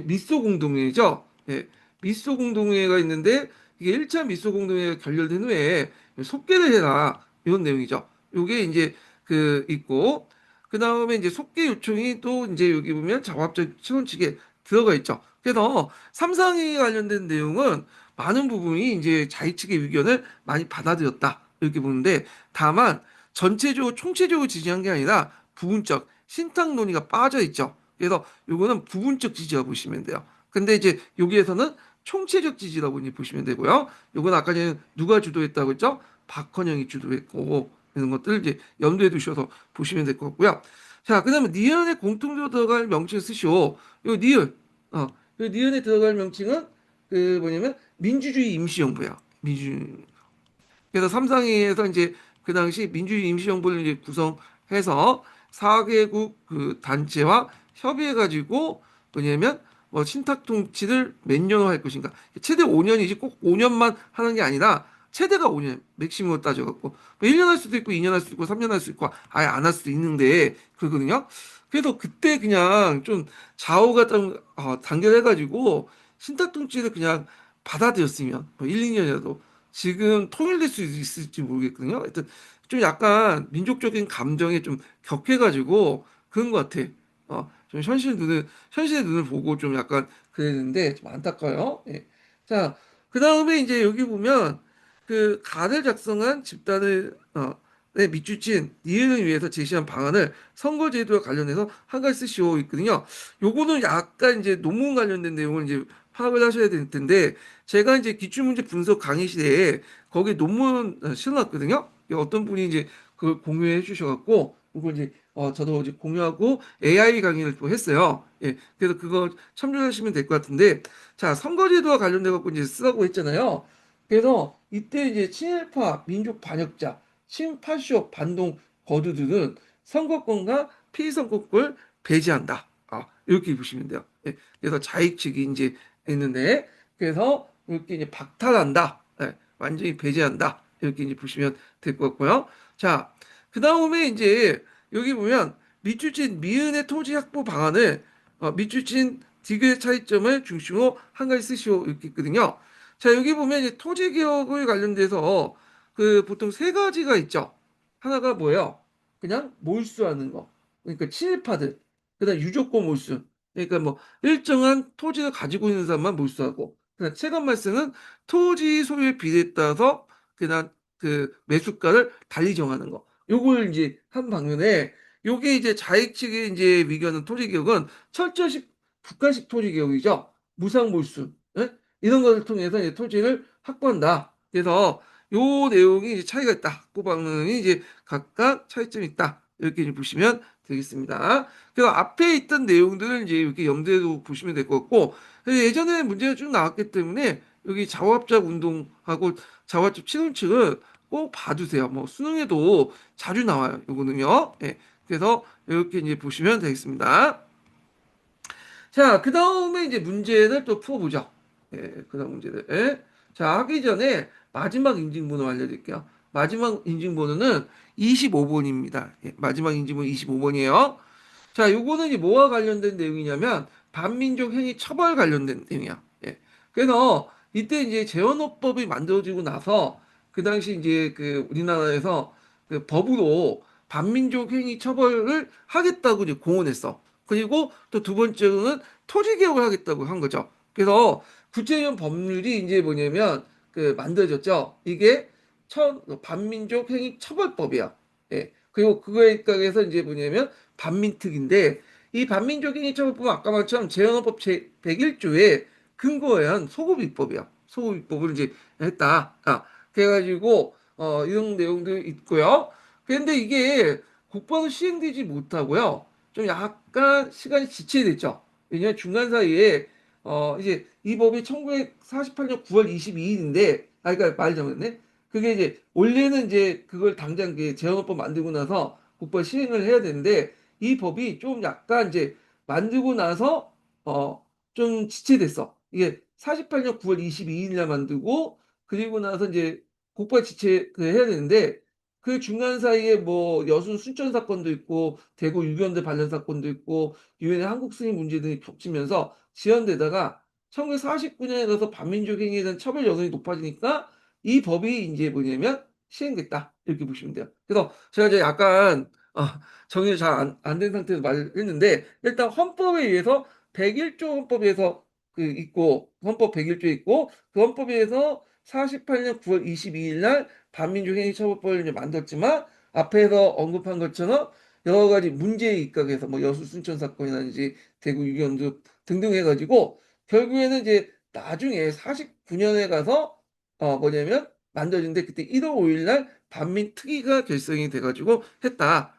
미소 공동회의죠. 예, 미소 공동회의가 있는데 이게 1차 미소 공동회의가 결렬된 후에 속개를 해라 이런 내용이죠. 요게 이제 있고 그 다음에 이제 속개 요청이 또 이제 여기 보면 자업적 지원칙에 들어가 있죠. 그래서 삼상에 관련된 내용은 많은 부분이 이제 자의 측의 의견을 많이 받아들였다. 이렇게 보는데 다만 전체적으로 총체적으로 지지한 게 아니라 부분적 신탁 논의가 빠져 있죠. 그래서 요거는 부분적 지지라고 보시면 돼요. 근데 이제 여기에서는 총체적 지지라고 이제 보시면 되고요. 요건 아까 전에 누가 주도했다고 했죠? 박헌영이 주도했고 이런 것들을 이제 염두에 두셔서 보시면 될 것 같고요. 자, 그다음에 니은에 공통적으로 들어갈 명칭 쓰시오. 요 니은, 어, 요 니은에 들어갈 명칭은 뭐냐면 민주주의 임시정부야. 민주. 그래서 삼상회의에서 이제 그 당시 민주주의 임시정부를 이제 구성해서 4개국 그 단체와 협의해가지고 뭐냐면 뭐 신탁 통치를 몇 년을 할 것인가. 최대 5년이지 꼭 5년만 하는 게 아니라 최대가 5년, 맥시멈으로 따져갖고 뭐 1년 할 수도 있고 2년 할 수도 있고 3년 할 수도 있고 아예 안 할 수도 있는데 그러거든요. 그래서 그때 그냥 좀 좌우가 좀 단결해가지고 신탁 통치를 그냥 받아들였으면 뭐 1, 2년이라도 지금 통일될 수 있을지 모르겠거든요. 하여튼 좀 약간 민족적인 감정에 좀 격해가지고 그런 것 같아. 좀 현실의 눈을 보고 좀 약간 그랬는데 좀 안타까워요. 예. 자, 그 다음에 이제 여기 보면 간을 작성한 집단을 네, 밑줄친 이해를 위해서 제시한 방안을 선거제도와 관련해서 한 가지 쓰시오 있거든요. 요거는 약간 이제 논문 관련된 내용을 이제 파악을 하셔야 될 텐데 제가 이제 기출문제 분석 강의실에 거기 논문 실어놨거든요. 어떤 분이 이제 그걸 공유해 주셔갖고 그걸 이제 저도 이제 공유하고 AI 강의를 또 했어요. 예, 그래서 그거 참조하시면 될 것 같은데 자 선거제도와 관련돼 갖고 이제 쓰라고 했잖아요. 그래서 이때 이제 친일파 민족 반역자, 친파쇼 반동 거두들은 선거권과 피선거권을 배제한다. 이렇게 보시면 돼요. 예, 그래서 자익 측이 이제 있는데 그래서 이렇게 이제 박탈한다. 예, 완전히 배제한다. 이렇게 이제 보시면 될 것 같고요. 자, 그 다음에 이제 여기 보면 밑줄친 미은의 토지 확보 방안을 밑줄친 디귿의 차이점을 중심으로 한 가지 쓰시오 이렇게 있거든요. 자, 여기 보면 이제 토지 개혁을 관련돼서 보통 세 가지가 있죠. 하나가 뭐예요? 그냥 몰수하는 거. 그러니까 친일파들. 그다음 유족권 몰수. 그러니까 뭐 일정한 토지를 가지고 있는 사람만 몰수하고. 그다음 체감 말세는 토지 소유의 비례에 따라서 그냥 매수가를 달리 정하는 거. 요걸 이제 한 방면에 요게 이제 자익 측의 이제 위기하는 토지 개혁은 철저식 북한식 토지 개혁이죠. 무상 몰수. 예? 이런 것을 통해서 이제 토지를 확보한다. 그래서 요 내용이 이제 차이가 있다. 확보 방면이 이제 각각 차이점이 있다. 이렇게 이제 보시면 되겠습니다. 그래서 앞에 있던 내용들을 이제 이렇게 염두에 도 보시면 될 것 같고 예전에 문제가 쭉 나왔기 때문에 여기 자화합작 운동하고 자화합작 친원칙을 꼭 봐주세요. 뭐 수능에도 자주 나와요. 요거는요. 예. 그래서 이렇게 이제 보시면 되겠습니다. 자, 그 다음에 이제 문제를 또 풀어보죠. 예, 그 다음 문제를. 예. 자, 하기 전에 마지막 인증번호 알려드릴게요. 마지막 인증번호는 25번입니다. 예, 마지막 인증번호 25번이에요. 자, 요거는 이제 뭐와 관련된 내용이냐면 반민족 행위 처벌 관련된 내용이야. 예. 그래서 이때 이제 재헌호법이 만들어지고 나서 그 당시 이제 우리나라에서 법으로 반민족 행위 처벌을 하겠다고 이제 공언했어. 그리고 또 두 번째로는 토지 개혁을 하겠다고 한 거죠. 그래서 구체적 법률이 이제 뭐냐면 만들어졌죠. 이게 반민족 행위 처벌법이야. 예. 그리고 그거에 따라서 이제 뭐냐면 반민특인데 이 반민족행위처벌법은 아까 말처럼 재헌헌법 제101조에 근거에 한 소급입법이야. 소급입법을 이제 했다. 그래가지고 이런 내용도 있고요. 그런데 이게 곧바로 시행되지 못하고요. 좀 약간 시간이 지체됐죠. 왜냐면 중간 사이에 이제 이 법이 1948년 9월 22일인데, 그러니까 말 잘못했네. 그게 이제 원래는 이제 그걸 당장 그 재헌헌법 만들고 나서 곧바로 시행을 해야 되는데 이 법이 좀 약간 이제 만들고 나서 좀 지체됐어. 이게 48년 9월 22일 날 만들고 그리고 나서 이제 곧바로 지체 그 해야 되는데 그 중간 사이에 뭐 여순 순천 사건도 있고 대구 유견대 관련 사건도 있고 유엔의 한국 승인 문제 등이 겹치면서 지연되다가 1949년에 가서 반민족 행위에 대한 처벌 여론이 높아지니까 이 법이 이제 뭐냐면 시행됐다 이렇게 보시면 돼요. 그래서 제가 이제 약간 정리를 잘 안 된 상태에서 말을 했는데 일단 헌법에 의해서 101조 헌법에서 그 있고 헌법 101조에 있고 그 헌법에 의해서 48년 9월 22일 날 반민족 행위 처벌법을 이제 만들었지만 앞에서 언급한 것처럼 여러 가지 문제에 입각해서 뭐 여수 순천 사건이라든지 대구 유견도 등등 해가지고 결국에는 이제 나중에 49년에 가서 뭐냐면 만들어진데 그때 1월 5일 날 반민특위가 결성이 돼가지고 했다.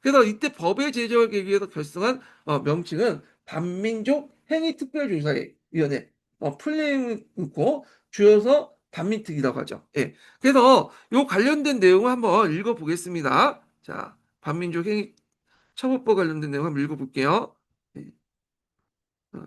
그래서 이때 법의 제정을 계기해서 결성한 명칭은 반민족 행위특별조사위원회 풀네임 넣고 줄여서 반민특위라고 하죠. 예. 그래서 요 관련된 내용을 한번 읽어보겠습니다. 자, 반민족 행위 처벌법 관련된 내용 한번 읽어볼게요. 예. 어,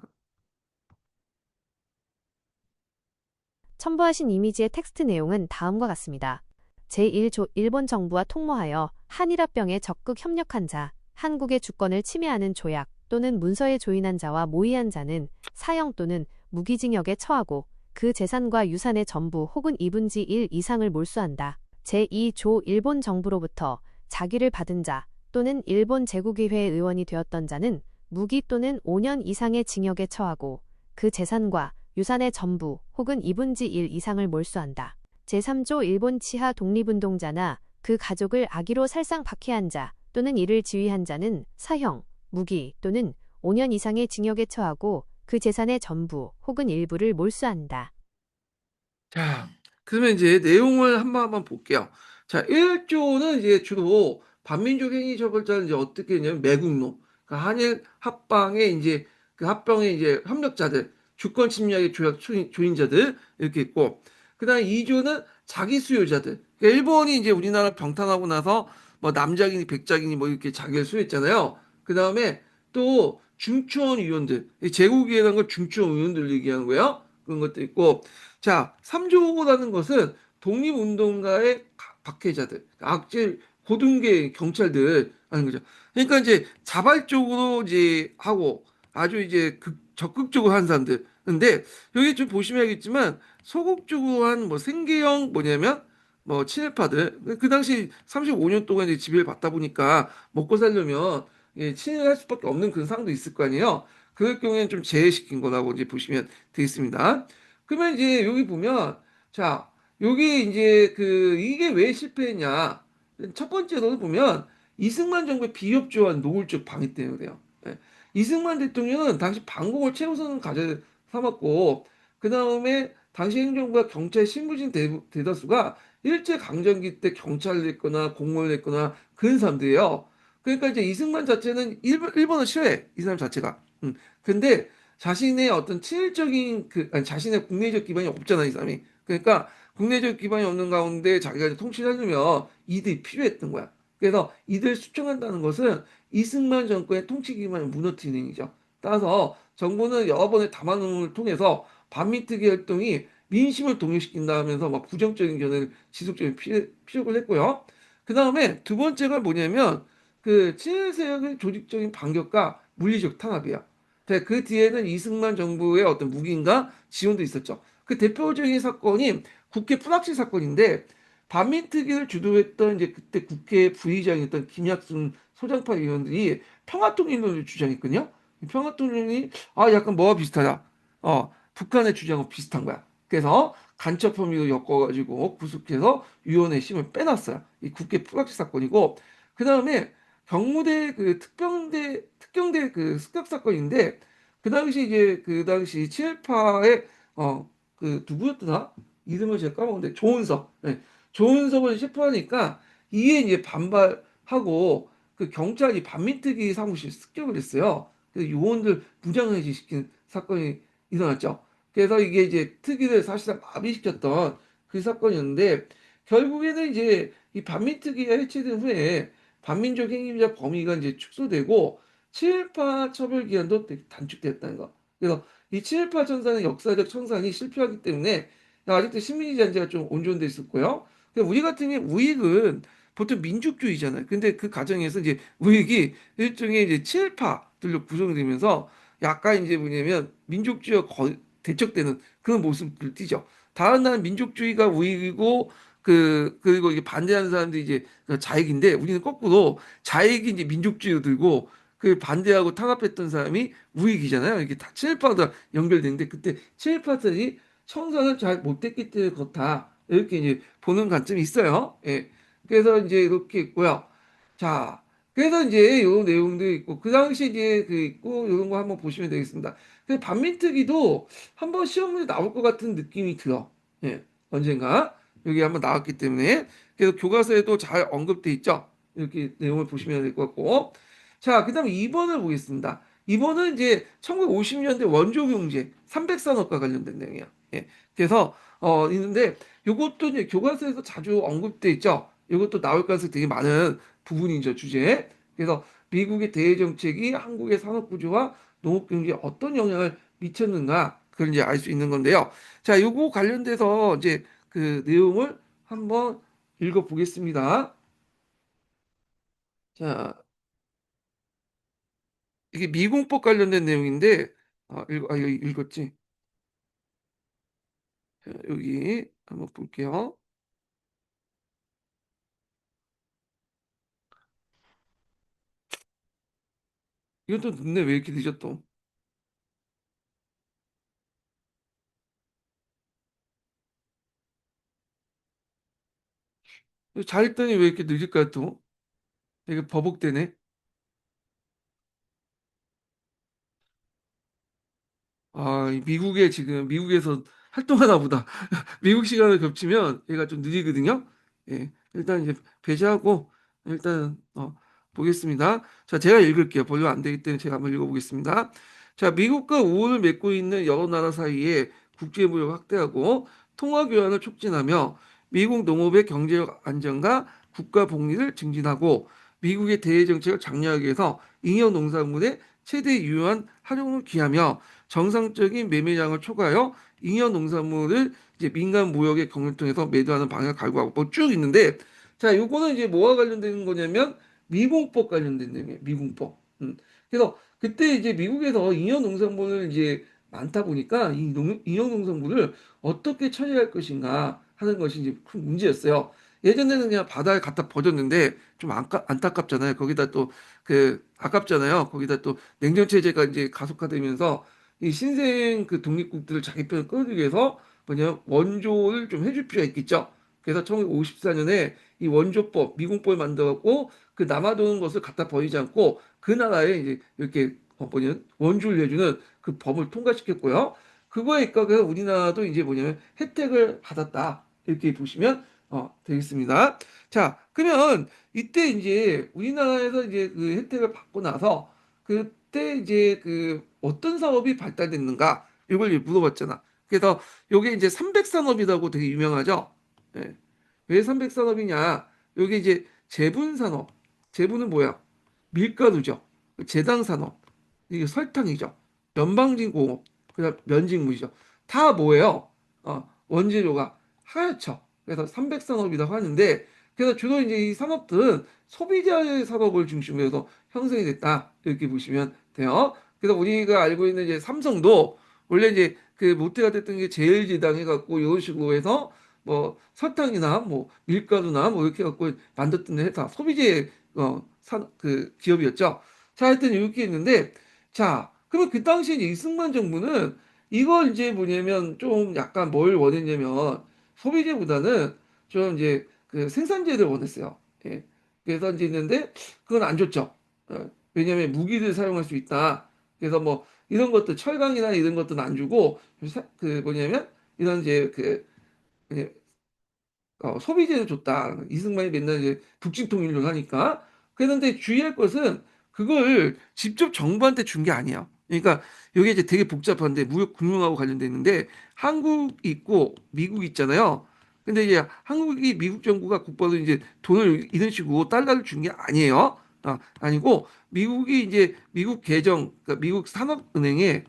첨부하신 이미지의 텍스트 내용은 다음과 같습니다. 제1조 일본 정부와 통모하여 한일합병에 적극 협력한 자, 한국의 주권을 침해하는 조약 또는 문서에 조인한 자와 모의한 자는 사형 또는 무기징역에 처하고 그 재산과 유산의 전부 혹은 2분의 1 이상을 몰수한다. 제2조 일본 정부로부터 자기를 받은 자 또는 일본 제국의회 의원이 되었던 자는 무기 또는 5년 이상의 징역에 처하고 그 재산과 유산의 전부 혹은 2분의 1 이상을 몰수한다. 제3조 일본 치하 독립운동자나 그 가족을 악의로 살상 박해한 자 또는 이를 지휘한 자는 사형, 무기 또는 5년 이상의 징역에 처하고 그 재산의 전부 혹은 일부를 몰수한다. 자, 그러면 이제 내용을 한번 볼게요. 자, 1조는 이제 주로 반민족 행위 처벌자는 이제 어떻게 했냐면 매국노, 그러니까 한일 합방에 이제 그 합병에 이제 협력자들, 주권 침략의 조약 조인자들 이렇게 있고, 그다음에 2조는 자기 수요자들. 그러니까 일본이 이제 우리나라 병탄하고 나서 뭐 남작이니 백작이니 뭐 이렇게 자기를 수요했잖아요. 그다음에 또 중추원 의원들, 이 제국이라는 걸 중추원 의원들 얘기하는 거예요. 그런 것도 있고. 자, 3조라는 것은 독립운동가의 박해자들, 악질, 고등계 경찰들 하는 거죠. 그러니까 이제 자발적으로 이제 하고 아주 이제 적극적으로 한 사람들. 근데 여기 좀 보시면 알겠지만 소극적으로 한 뭐 생계형 뭐냐면 뭐 친일파들 그 당시 35년 동안 이제 지배를 받다 보니까 먹고 살려면 친일할 수밖에 없는 그런 상황도 있을 거 아니에요. 그럴 경우에는 좀 제외시킨 거라고 이제 보시면 되겠습니다. 그러면 이제 여기 보면 자 여기 이제 그 이게 왜 실패했냐 첫 번째로 보면 이승만 정부의 비협조한 노골적 방위 때문에 그래요. 예. 이승만 대통령은 당시 반공을 최우선 과제 삼았고 그 다음에 당시 행정부가 경찰 신부진 대다수가 일제 강점기 때 경찰을 했거나 공무원을 했거나 그런 사람들이에요. 그러니까 이제 이승만 자체는 일본을 싫어해 이 사람 자체가. 근데 자신의 어떤 친일적인 아니, 자신의 국내적 기반이 없잖아, 이 사람이. 그러니까 국내적 기반이 없는 가운데 자기가 이제 통치하려면 이들이 필요했던 거야. 그래서 이들 수청한다는 것은 이승만 정권의 통치 기반을 무너뜨리는 일이죠. 따라서 정부는 여러 번의 담화문을 통해서 반민특위 활동이 민심을 동요시킨다 하면서 막 부정적인 견해를 지속적으로 피력을 했고요. 그 다음에 두 번째가 뭐냐면 그 친일 세력의 조직적인 반격과 물리적 탄압이야. 그 뒤에는 이승만 정부의 어떤 무기인가 지원도 있었죠. 그 대표적인 사건이 국회 풀악시 사건인데 반민특위를 주도했던 이제 그때 국회 부의장이었던 김약순 소장파 의원들이 평화통일론을 주장했거든요. 평화통일론이 약간 뭐와 비슷하다. 북한의 주장과 비슷한 거야. 그래서 간첩 혐의로 엮어가지고 구속해서 위원회 힘을 빼놨어요. 이 국회 풀악시 사건이고 그 다음에 경무대 그 특경대 그 습격 사건인데 그 당시 이제 그 당시 친일파의 그 누구였더라? 이름을 제가 까먹었는데 조은석. 네. 조은석을 체포하니까 이에 이제 반발하고 그 경찰이 반민특위 사무실 습격을 했어요. 그래서 요원들 무장해제시킨 사건이 일어났죠. 그래서 이게 이제 특위를 사실상 마비시켰던 그 사건이었는데 결국에는 이제 이 반민특위가 해체된 후에 반민족 행위자 범위가 이제 축소되고 친일파 처벌 기한도 되게 단축됐다는 거. 그래서 이 친일파 청산의 역사적 청산이 실패하기 때문에 아직도 식민지 잔재가 좀 온전돼 있었고요. 우리 같은 경우 우익은 보통 민족주의잖아요. 근데 그 과정에서 이제 우익이 일종의 이제 친일파들로 구성되면서 약간 이제 뭐냐면 민족주의와 대척되는 그런 모습을 띠죠. 다른 나라는 민족주의가 우익이고 그리고 이게 반대하는 사람들이 이제 그 자익인데 우리는 거꾸로 자익이 이제 민족주의로 들고 그 반대하고 탄압했던 사람이 우익이잖아요. 이게 다 친일파가 연결되는데 그때 친일파들이 청산을 잘 못했기 때문에 그렇다. 이렇게 이제 보는 관점이 있어요. 예. 그래서 이제 이렇게 있고요. 자, 그래서 이제 요 내용도 있고 그 당시 이제 그 있고 이런 거 한번 보시면 되겠습니다. 그 반민특위도 한번 시험에 나올 것 같은 느낌이 들어. 예. 언젠가 여기 한번 나왔기 때문에 그래서 교과서에도 잘 언급돼 있죠. 이렇게 내용을 보시면 될 것 같고. 자, 그다음에 2번을 보겠습니다. 2번은 이제 1950년대 원조 경제 300산업과 관련된 내용이야. 예. 그래서 있는데 요것도 이제 교과서에서 자주 언급돼 있죠. 이것도 나올 가능성이 되게 많은 부분이죠, 주제. 그래서 미국의 대외 정책이 한국의 산업 구조와 농업 경제에 어떤 영향을 미쳤는가 그걸 이제 알 수 있는 건데요. 자, 요거 관련돼서 이제 그 내용을 한번 읽어 보겠습니다. 자, 이게 미공법 관련된 내용인데 여기 읽었지? 자, 여기 한번 볼게요. 이것도 늦네. 왜 이렇게 늦었어? 잘했더니 왜 이렇게 늦을까 또? 이게 버벅대네. 이 미국에 지금 미국에서 활동하나 보다. 미국 시간을 겹치면 얘가 좀 느리거든요. 예, 일단 이제 배제하고 일단 보겠습니다. 자, 제가 읽을게요. 번역 안 되기 때문에 제가 한번 읽어보겠습니다. 자, 미국과 우호를 맺고 있는 여러 나라 사이에 국제무역 확대하고 통화 교환을 촉진하며 미국 농업의 경제적 안정과 국가 복리를 증진하고 미국의 대외 정책을 장려하기 위해서 잉여 농산물의 최대 유효한 활용을 기하며 정상적인 매매량을 초과하여 잉여 농산물을 이제 민간 무역의 경로를 통해서 매도하는 방향을 갈구하고 뭐 쭉 있는데 자 요거는 이제 뭐와 관련되는 거냐면 미공법 관련된 내용이에요. 미공법. 그래서 그때 이제 미국에서 잉여 농산물을 이제 많다 보니까 잉여 농산물을 어떻게 처리할 것인가 하는 것이 이제 큰 문제였어요. 예전에는 그냥 바다에 갖다 버렸는데 좀 안타깝잖아요. 거기다 또 그 아깝잖아요. 거기다 또 냉전 체제가 이제 가속화되면서 이 신생 그 독립국들을 자기 편을 끌기 위해서 뭐냐 원조를 좀 해줄 필요가 있겠죠. 그래서 1954년에 이 원조법, 미공법을 만들었고 그 남아도는 것을 갖다 버리지 않고 그 나라에 이제 이렇게 뭐냐 원조를 내주는 그 법을 통과시켰고요. 그거에 입각해서 우리나라도 이제 뭐냐면 혜택을 받았다 이렇게 보시면 되겠습니다. 자, 그러면 이때 이제 우리나라에서 이제 그 혜택을 받고 나서 그때 이제 그 어떤 사업이 발달됐는가 이걸 이제 물어봤잖아. 그래서 요게 이제 삼백산업이라고 되게 유명하죠. 예. 왜 삼백산업이냐? 요게 이제 제분산업. 제분은 뭐야? 밀가루죠. 제당산업. 이게 설탕이죠. 연방진공업. 그다음 면직무이죠. 다 뭐예요? 원재료가 하얗죠. 그래서 삼백산업이라고 하는데 그래서 주로 이제 이 산업들은 소비자의 산업을 중심으로 해서 형성이 됐다. 이렇게 보시면 돼요. 그래서 우리가 알고 있는 이제 삼성도 원래 이제 그 모태가 됐던 게 제일제당 해갖고 이런 식으로 해서 뭐 설탕이나 뭐 밀가루나 뭐 이렇게 갖고 만들었던 회사 소비재 그 기업이었죠. 자, 하여튼 이렇게 있는데 자, 그러면 그 당시에 이제 이승만 정부는 이걸 이제 뭐냐면 좀 약간 뭘 원했냐면 소비재보다는 좀 이제 그 생산재를 원했어요. 예. 그래서 이제 있는데 그건 안 좋죠. 왜냐하면 무기를 사용할 수 있다. 그래서 뭐 이런 것도 철강이나 이런 것들은 안 주고 그 뭐냐면 이런 이제 그 소비재를 줬다. 이승만이 맨날 이제 북진통일을 하니까. 그런데 주의할 것은 그걸 직접 정부한테 준 게 아니에요. 그러니까 이게 이제 되게 복잡한데 무역 금융하고 관련돼 있는데 한국 있고 미국 있잖아요. 근데 이제 한국이 미국 정부가 국가로 이제 돈을 이런 식으로 달러를 준 게 아니에요. 아니고 미국이 이제 미국 계정, 그러니까 미국 산업은행에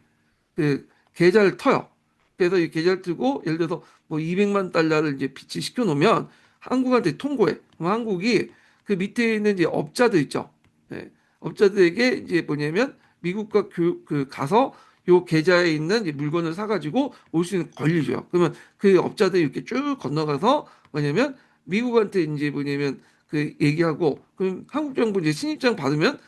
그 계좌를 터요. 그래서 이 계좌를 트고 예를 들어서 뭐 200만 달러를 이제 비치 시켜 놓으면 한국한테 통보해. 그럼 한국이 그 밑에 있는 이제 업자들 있죠. 예. 업자들에게 이제 뭐냐면 미국과 그 가서 요 계좌에 있는 이제 물건을 사가지고 올 수 있는 권리 줘요. 그러면 그 업자들이 이렇게 쭉 건너가서 뭐냐면 미국한테 이제 뭐냐면 그 얘기하고 그럼 한국 정부 이제 신입장 받으면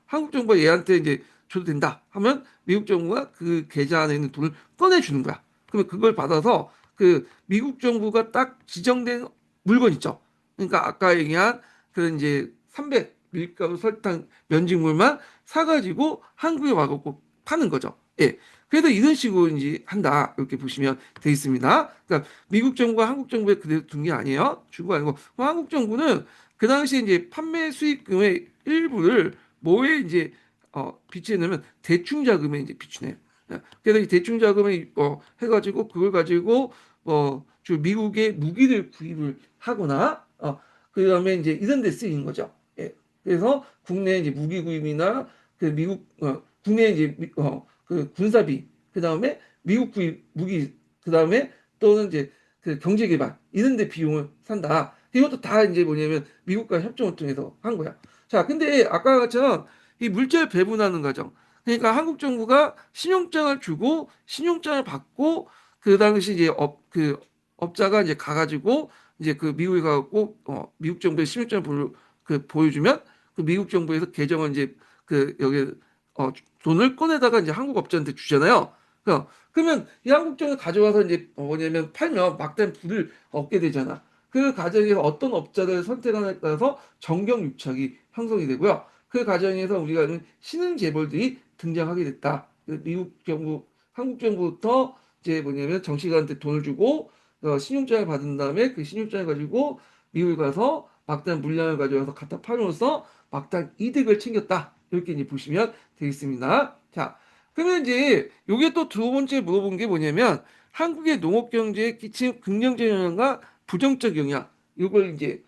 한국 정부가 얘한테 이제 줘도 된다 하면 미국 정부가 그 계좌 안에 있는 돈을 꺼내주는 거야. 그러면 그걸 받아서 그 미국 정부가 딱 지정된 물건 있죠. 그러니까 아까 얘기한 그런 이제 300 밀가루 설탕 면직물만 사가지고 한국에 와갖고 파는 거죠. 예. 그래서 이런 식으로 이제 한다. 이렇게 보시면 돼 있습니다. 그러니까 미국 정부가 한국 정부에 그대로 둔 게 아니에요. 주고 아니고 한국 정부는 그 당시에 이제 판매 수익금의 일부를 뭐에 이제 비치해 놓으면 대충 자금에 이제 비추네요. 그래서 이 대충 자금을 해가지고 그걸 가지고 주 미국의 무기를 구입을 하거나 그다음에 이제 이런 데 쓰이는 거죠. 예. 그래서 국내 이제 무기 구입이나 그 미국 국내 이제 그 군사비 그다음에 미국 구입 무기 그다음에 또는 이제 그 경제 개발 이런 데 비용을 산다. 이것도 다 이제 뭐냐면 미국과 협정을 통해서 한 거야. 자, 근데 아까 같처럼 이 물질 배분하는 과정. 그러니까 한국 정부가 신용장을 주고 신용장을 받고 그 당시 이제 업자가 이제 가가지고 이제 그 미국에 가고 미국 정부에 신용장을 보여주면 그 미국 정부에서 계정을 이제 여기 어, 돈을 꺼내다가 이제 한국 업자한테 주잖아요. 그러면 이 한국 정부 가져와서 이제 뭐냐면 팔면 막대한 부를 얻게 되잖아. 그 과정에서 어떤 업자를 선택하느냐에 따라서 정경유착이 형성이 되고요. 그 과정에서 우리가 아는 신흥 재벌들이 등장하게 됐다. 미국 정부, 한국 정부부터 이제 뭐냐면 정치가한테 돈을 주고 신용장을 받은 다음에 그 신용장을 가지고 미국에 가서 막대한 물량을 가져와서 갖다 팔으면서 막대한 이득을 챙겼다. 이렇게 이제 보시면 되겠습니다. 자, 그러면 이제 요게 또 두 번째 물어본 게 뭐냐면 한국의 농업 경제에 끼친 긍정적 영향과 부정적 영향. 이걸 이제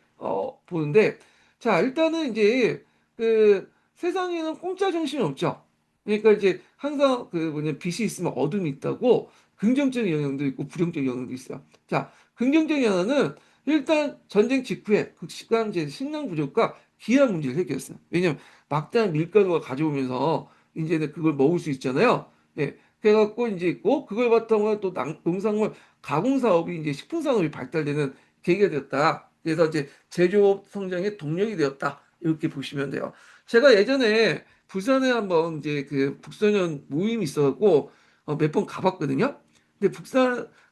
보는데 자, 일단은 이제 그 세상에는 공짜 정신이 없죠. 그러니까 이제 항상 그 뭐냐 빛이 있으면 어둠이 있다고 긍정적인 영향도 있고 부정적인 영향도 있어요. 자, 긍정적인 영향은 일단 전쟁 직후에 극심한 식량 부족과 기후 문제를 해결했어요. 왜냐하면 막대한 밀가루가 가져오면서 이제는 그걸 먹을 수 있잖아요. 예. 그래갖고 이제 있고 그걸 바탕으로 또 농산물 가공 사업이 이제 식품 산업이 발달되는 계기가 되었다. 그래서 이제 제조업 성장의 동력이 되었다. 이렇게 보시면 돼요. 제가 예전에 부산에 한번 이제 그 북소년 모임이 있어갖고 몇 번 가봤거든요. 근데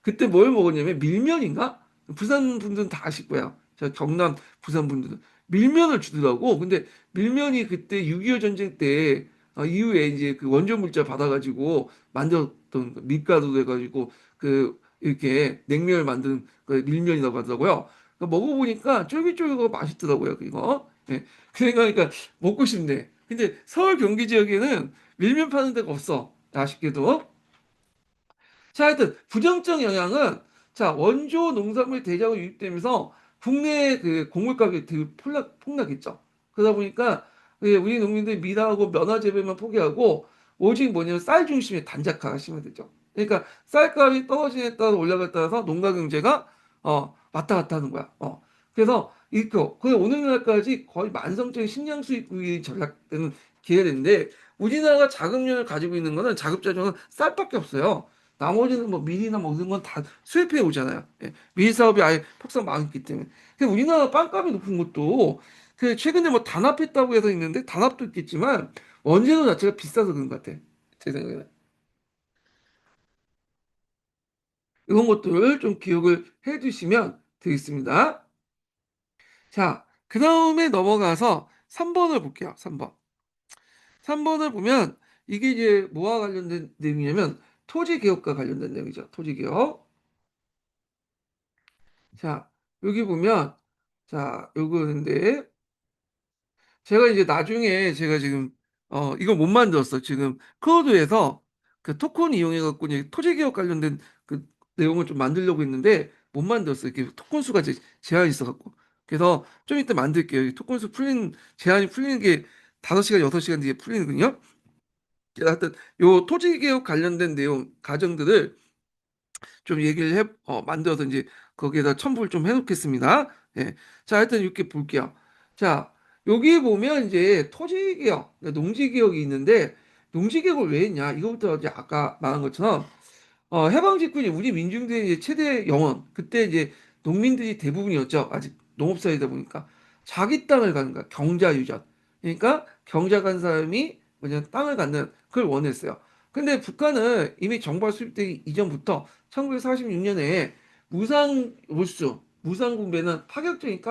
그때 뭘 먹었냐면 밀면인가? 부산 분들은 다 아실 거야. 저 경남 부산 분들은 밀면을 주더라고. 근데 밀면이 그때 6.25 전쟁 때 이후에 이제 그 원조 물자 받아가지고 만들었던 밀가루 해가지고 이렇게 냉면을 만든 그 밀면이라고 하더라고요. 먹어보니까 쫄깃쫄깃하고 맛있더라고요. 이거. 예. 그러니까 먹고 싶네. 근데 서울 경기 지역에는 밀면 파는 데가 없어. 아쉽게도. 자, 하여튼 부정적 영향은 자, 원조 농산물 대량으로 유입되면서 국내 그 곡물 가격이 되게 폭락했죠. 그러다 보니까 우리 농민들이 밀하고 면화 재배만 포기하고 오직 뭐냐면 쌀 중심의 단작화가 심화되죠. 그러니까 쌀값이 떨어지에 따라 올라가에 따라서 농가 경제가 왔다 갔다 하는 거야. 그래서 그 오늘날까지 거의 만성적인 식량 수입이 전락되는 기회가 되는데 우리나라가 자급률을 가지고 있는 거는 자급자족은 쌀밖에 없어요. 나머지는 뭐 밀이나 뭐 이런 건 다 수입해 오잖아요. 예. 밀 사업이 아예 폭삭 망했기 때문에. 근데 우리나라 빵값이 높은 것도 그 최근에 뭐 단합했다고 해서 있는데 단합도 있겠지만 원재료 자체가 비싸서 그런 것 같아. 제 생각에는. 이런 것들을 좀 기억을 해 두시면 되겠습니다. 자, 그 다음에 넘어가서 3번을 볼게요. 3번. 3번을 보면 이게 이제 뭐와 관련된 내용이냐면 토지개혁과 관련된 내용이죠. 토지개혁. 자, 여기 보면 자, 요거인데 제가 이제 나중에 제가 지금 이거 못 만들었어. 지금 코드에서 그 토큰 이용해 갖고 이제 토지 개혁 관련된 그 내용을 좀 만들려고 했는데 못 만들었어. 이렇게 토큰 수가 제한이 있어 갖고. 그래서 좀 이따 만들게요. 이 토큰 수 풀린 제한이 풀리는 게 5시간, 6시간 뒤에 풀리거든요. 그래서 하여튼 요 토지 개혁 관련된 내용 과정들을 좀 얘기를 만들어서 이제 거기에다 첨부를 좀 해놓겠습니다. 예. 자, 하여튼 이렇게 볼게요. 자, 여기 보면 이제 토지개혁, 그러니까 농지개혁이 있는데, 농지개혁을 왜 했냐? 이거부터 이제 아까 말한 것처럼 해방 직후에 우리 민중들의 이제 최대 영원, 그때 이제 농민들이 대부분이었죠. 아직 농업사회다 보니까. 자기 땅을 갖는 거야. 경자유전. 그러니까 경자 간 사람이 뭐냐, 땅을 갖는 그걸 원했어요. 근데 북한은 이미 정부가 수립되기 이전부터 1946년에 무상 몰수, 무상 분배는 파격적인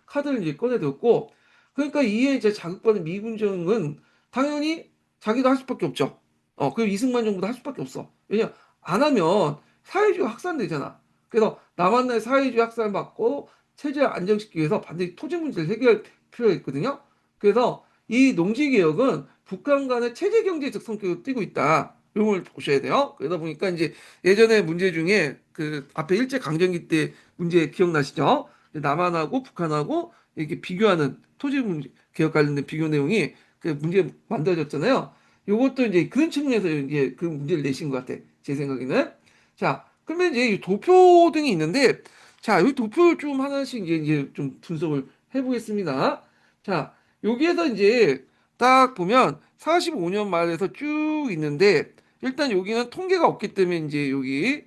카드를 이제 꺼내들었고, 그러니까 이에 이제 자극받은 미군정은 당연히 자기도 할 수밖에 없죠. 그리고 이승만 정부도 할 수밖에 없어. 왜냐, 안 하면 사회주의 확산되잖아. 그래서 남한의 사회주의 확산 받고 체제를 안정시키기 위해서 반드시 토지 문제를 해결할 필요가 있거든요. 그래서 이 농지 개혁은 북한 간의 체제 경제적 성격을 띠고 있다. 이런 걸 보셔야 돼요. 그러다 보니까 이제 예전에 문제 중에 그 앞에 일제 강점기 때 문제 기억나시죠? 남한하고 북한하고 이렇게 비교하는 토지 문제 개혁 관련된 비교 내용이 그 문제 만들어졌잖아요. 요것도 이제 그런 측면에서 이제 그 문제를 내신 것 같아. 제 생각에는. 자, 그러면 이제 이 도표 등이 있는데, 자, 여기 도표를 좀 하나씩 이제 좀 분석을 해보겠습니다. 자, 여기에서 이제 딱 보면 45년 말에서 쭉 있는데, 일단 여기는 통계가 없기 때문에 이제 여기,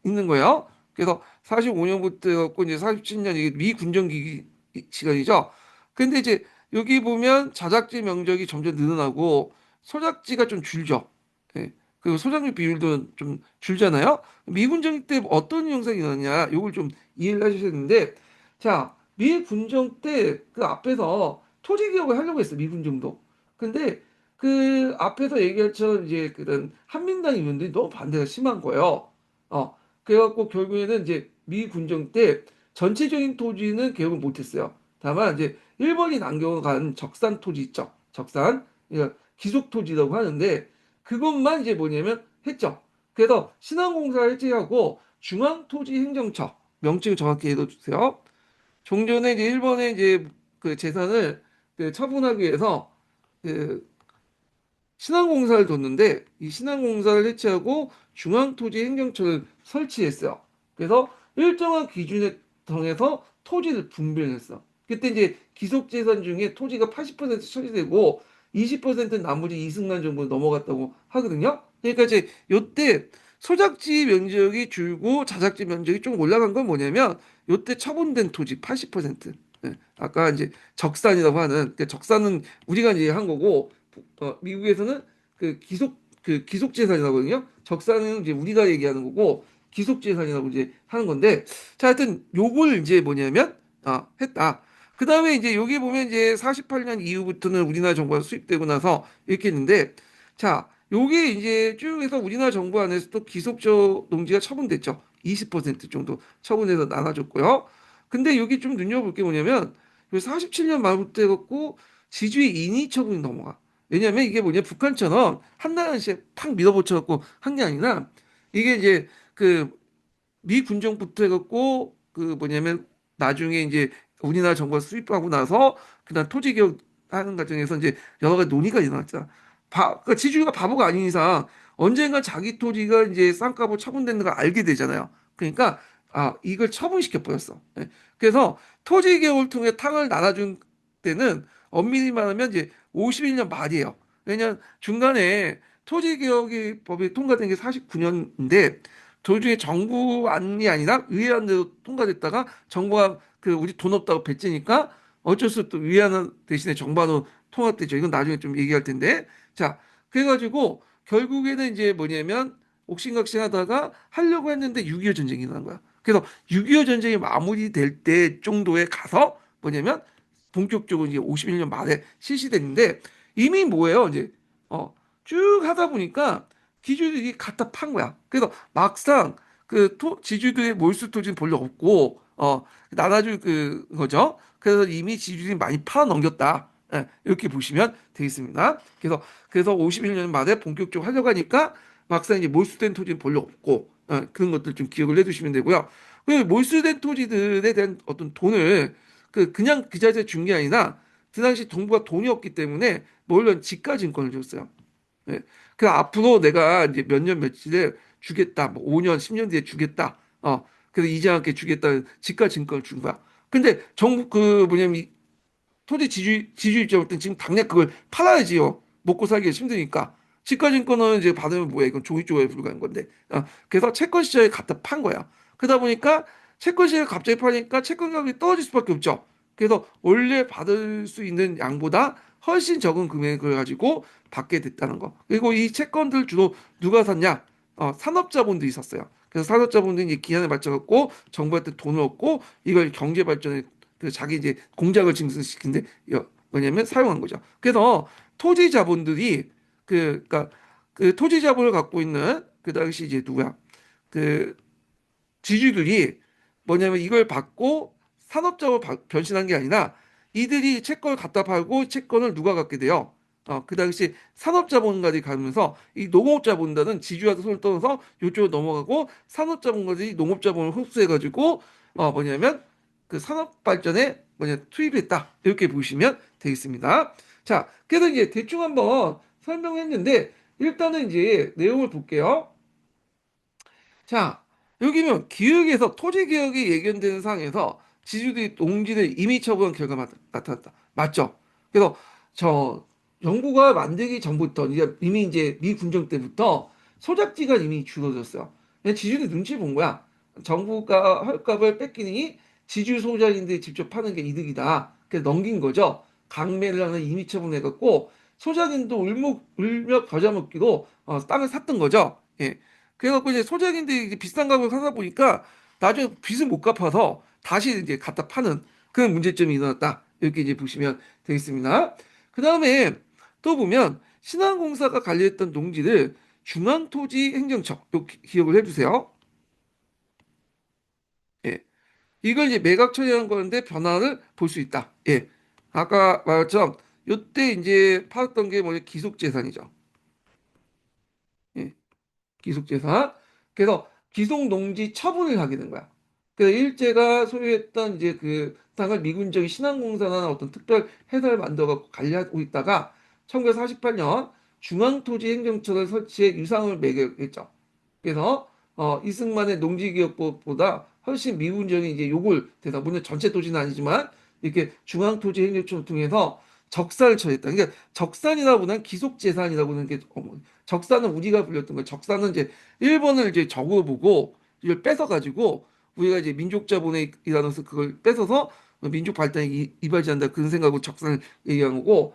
있는 거예요. 그래서 45년부터 갖고 이제 47년 이게 미군정기기 시간이죠. 근데 이제 여기 보면 자작지 면적이 점점 늘어나고 소작지가 좀 줄죠. 예. 그리고 소작률 비율도 좀 줄잖아요. 미군정 때 어떤 현상이 일어나냐, 요걸 좀 이해를 하셔야 되는데, 자, 미군정 때 그 앞에서 토지 개혁을 하려고 했어, 미군정도. 근데 그 앞에서 얘기했던 이제 그런 한민당 의원들이 너무 반대가 심한 거예요. 그래갖고 결국에는 이제 미군정 때 전체적인 토지는 개혁을 못했어요. 다만 이제 일본이 남겨간 적산 토지 있죠. 적산. 그러니까 기속 토지라고 하는데 그것만 이제 뭐냐면 했죠. 그래서 신한공사를 해제하고 중앙토지행정처 명칭을 정확히 해둬주세요. 종전에 이제 일본의 이제 그 재산을 그 처분하기 위해서 그 신한공사를 뒀는데 이 신한공사를 해체하고 중앙토지행정처를 설치했어요. 그래서 일정한 기준에 정해서 토지를 분배했어. 그때 이제 기속재산 중에 토지가 80% 처리되고 20%는 나머지 이승만 정부로 넘어갔다고 하거든요. 그러니까 이제 요때 소작지 면적이 줄고 자작지 면적이 좀 올라간 건 뭐냐면 요때 처분된 토지 80%. 예, 아까 이제 적산이라고 하는 그 적산은 우리가 이제 한 거고 미국에서는 그 기속 재산이라거든요. 적산은 이제 우리가 얘기하는 거고 기속 재산이라고 이제 하는 건데 자 하여튼 요걸 이제 뭐냐면 했다. 그다음에 이제 여기 보면 이제 48년 이후부터는 우리나라 정부가 수입되고 나서 이렇게 했는데 자 요게 이제 쭉 해서 우리나라 정부 안에서 또 기속적 농지가 처분됐죠. 20% 정도 처분해서 나눠줬고요. 근데 여기 좀 눈여볼 게 뭐냐면 47년 말부터 해갖고 지주의 인위 처분이 넘어가. 왜냐하면 이게 뭐냐 북한처럼 한 나라씩 팍 밀어붙여갖고 한 게 아니라 이게 이제 그 미 군정부터 해갖고 그 뭐냐면 나중에 이제 우리나라 정부가 수입하고 나서 그다음 토지 개혁하는 과정에서 이제 여러 가지 논의가 일어났잖아. 그러니까 지주가 바보가 아닌 이상 언젠가 자기 토지가 이제 쌍값으로 처분되는 걸 알게 되잖아요. 그러니까 이걸 처분시켜 버렸어. 예. 그래서 토지 개혁을 통해 땅을 나눠준 때는 엄밀히 말하면 이제 51년 말이에요. 왜냐면 중간에 토지 개혁이 법이 통과된 게 49년인데 도중에 정부안이 아니라 의회안으로 통과됐다가 정부가 그 우리 돈 없다고 뱉으니까 어쩔 수 없이 의회안 대신에 정부안으로 통합됐죠. 이건 나중에 좀 얘기할 텐데. 자, 그래가지고 결국에는 이제 뭐냐면 옥신각신 하다가 하려고 했는데 6.25 전쟁이 일어난 거야. 그래서 6.25 전쟁이 마무리될 때 정도에 가서 뭐냐면 본격적으로 이제 51년 말에 실시됐는데 이미 뭐예요? 이제 쭉 하다 보니까 기주들이 갖다 판 거야. 그래서 막상 지주들의 몰수 토지는 별로 없고 나눠줄 거죠. 그래서 이미 지주들이 많이 팔아 넘겼다. 예, 이렇게 보시면 되겠습니다. 그래서 51년 말에 본격적으로 하려고 하니까 막상 이제 몰수된 토지는 별로 없고 그런 것들 좀 기억을 해두시면 되고요. 그 몰수된 토지들에 대한 어떤 돈을 그냥 그 자리에 준 게 아니라 그 당시 정부가 돈이 없기 때문에 물론 지가증권을 줬어요. 예. 그 앞으로 내가 이제 몇 년 며칠에 주겠다, 뭐 5년, 10년 뒤에 주겠다. 그래서 이자 함께 주겠다. 지가증권을 준 거야. 근데 정부 뭐냐면 토지 지주 입장부터 지금 당장 그걸 팔아야지요. 먹고 살기가 힘드니까. 시가증권은 이제 받으면 뭐야? 이건 조기조회에 불과한 건데. 그래서 채권 시장에 갖다 판 거야. 그러다 보니까 채권 시장에 갑자기 파니까 채권 가격이 떨어질 수밖에 없죠. 그래서 원래 받을 수 있는 양보다 훨씬 적은 금액을 가지고 받게 됐다는 거. 그리고 이 채권들 주로 누가 샀냐? 산업자본들이 샀어요. 그래서 산업자본들이 이제 기한에 맞춰갖고 정부한테 돈을 얻고 이걸 경제 발전에 자기 이제 공장을 증설시키는데 뭐냐면 사용한 거죠. 그래서 토지 자본들이 그러니까 그 토지 자본을 갖고 있는 그 당시 이제 누구야? 그 지주들이 뭐냐면 이걸 받고 산업적으로 변신한 게 아니라 이들이 채권을 갖다 팔고 채권을 누가 갖게 돼요? 그 당시 산업자본가들이 가면서 이 농업자본가는 지주한테 손을 떠서 이쪽으로 넘어가고 산업자본가들이 농업자본을 흡수해가지고 뭐냐면 그 산업 발전에 투입했다 이렇게 보시면 되겠습니다. 자, 그래서 이제 대충 한번 설명했는데 일단은 이제 내용을 볼게요. 자, 여기는 기역에서 토지 개혁이 예견되는 상황에서 지주들이 농지를 임의 처분한 결과가 나타났다. 맞죠? 그래서 저 정부가 만들기 전부터 이미 이제 미 군정 때부터 소작지가 이미 줄어들었어요. 그냥 지주들이 눈치 본 거야. 정부가 헐값을 뺏기니 지주 소작인들이 직접 파는 게 이득이다. 그래서 넘긴 거죠. 강매를 하는 임의 처분해갖고 소작인도 울며 겨자 먹기로 땅을 샀던 거죠. 예. 그래갖고 이제 소작인들이 이제 비싼 가격을 사다 보니까 나중에 빚을 못 갚아서 다시 이제 갖다 파는 그런 문제점이 일어났다. 이렇게 이제 보시면 되겠습니다. 그 다음에 또 보면 신한공사가 관리했던 농지를 중앙토지행정처 기억을 해주세요. 예. 이걸 이제 매각 처리한 건데 변화를 볼 수 있다. 예. 아까 말했처럼 이때 이제 팔았던 게 뭐냐 기속재산이죠. 예. 기속재산. 그래서 기속농지 처분을 하게 된 거야. 그래서 일제가 소유했던 이제 그 땅을 미군정이 신항공사나 어떤 특별 회사를 만들어갖고 관리하고 있다가 1948년 중앙토지행정처를 설치해 유상을 매겼죠. 그래서 이승만의 농지기업법보다 훨씬 미군정이 이제 요구를 돼서 물론 전체 토지는 아니지만 이렇게 중앙토지행정처를 통해서 적산을 처리했다. 그러니까 적산이라고는 기속재산이라고는 게 적산은 우리가 불렸던 거예요. 적산은 이제 일본을 이제 적으로 보고 이걸 뺏어 가지고 우리가 이제 민족 자본이라면서 그걸 뺏어서 민족 발전에 이바지한다 그런 생각으로 적산을 얘기한 거고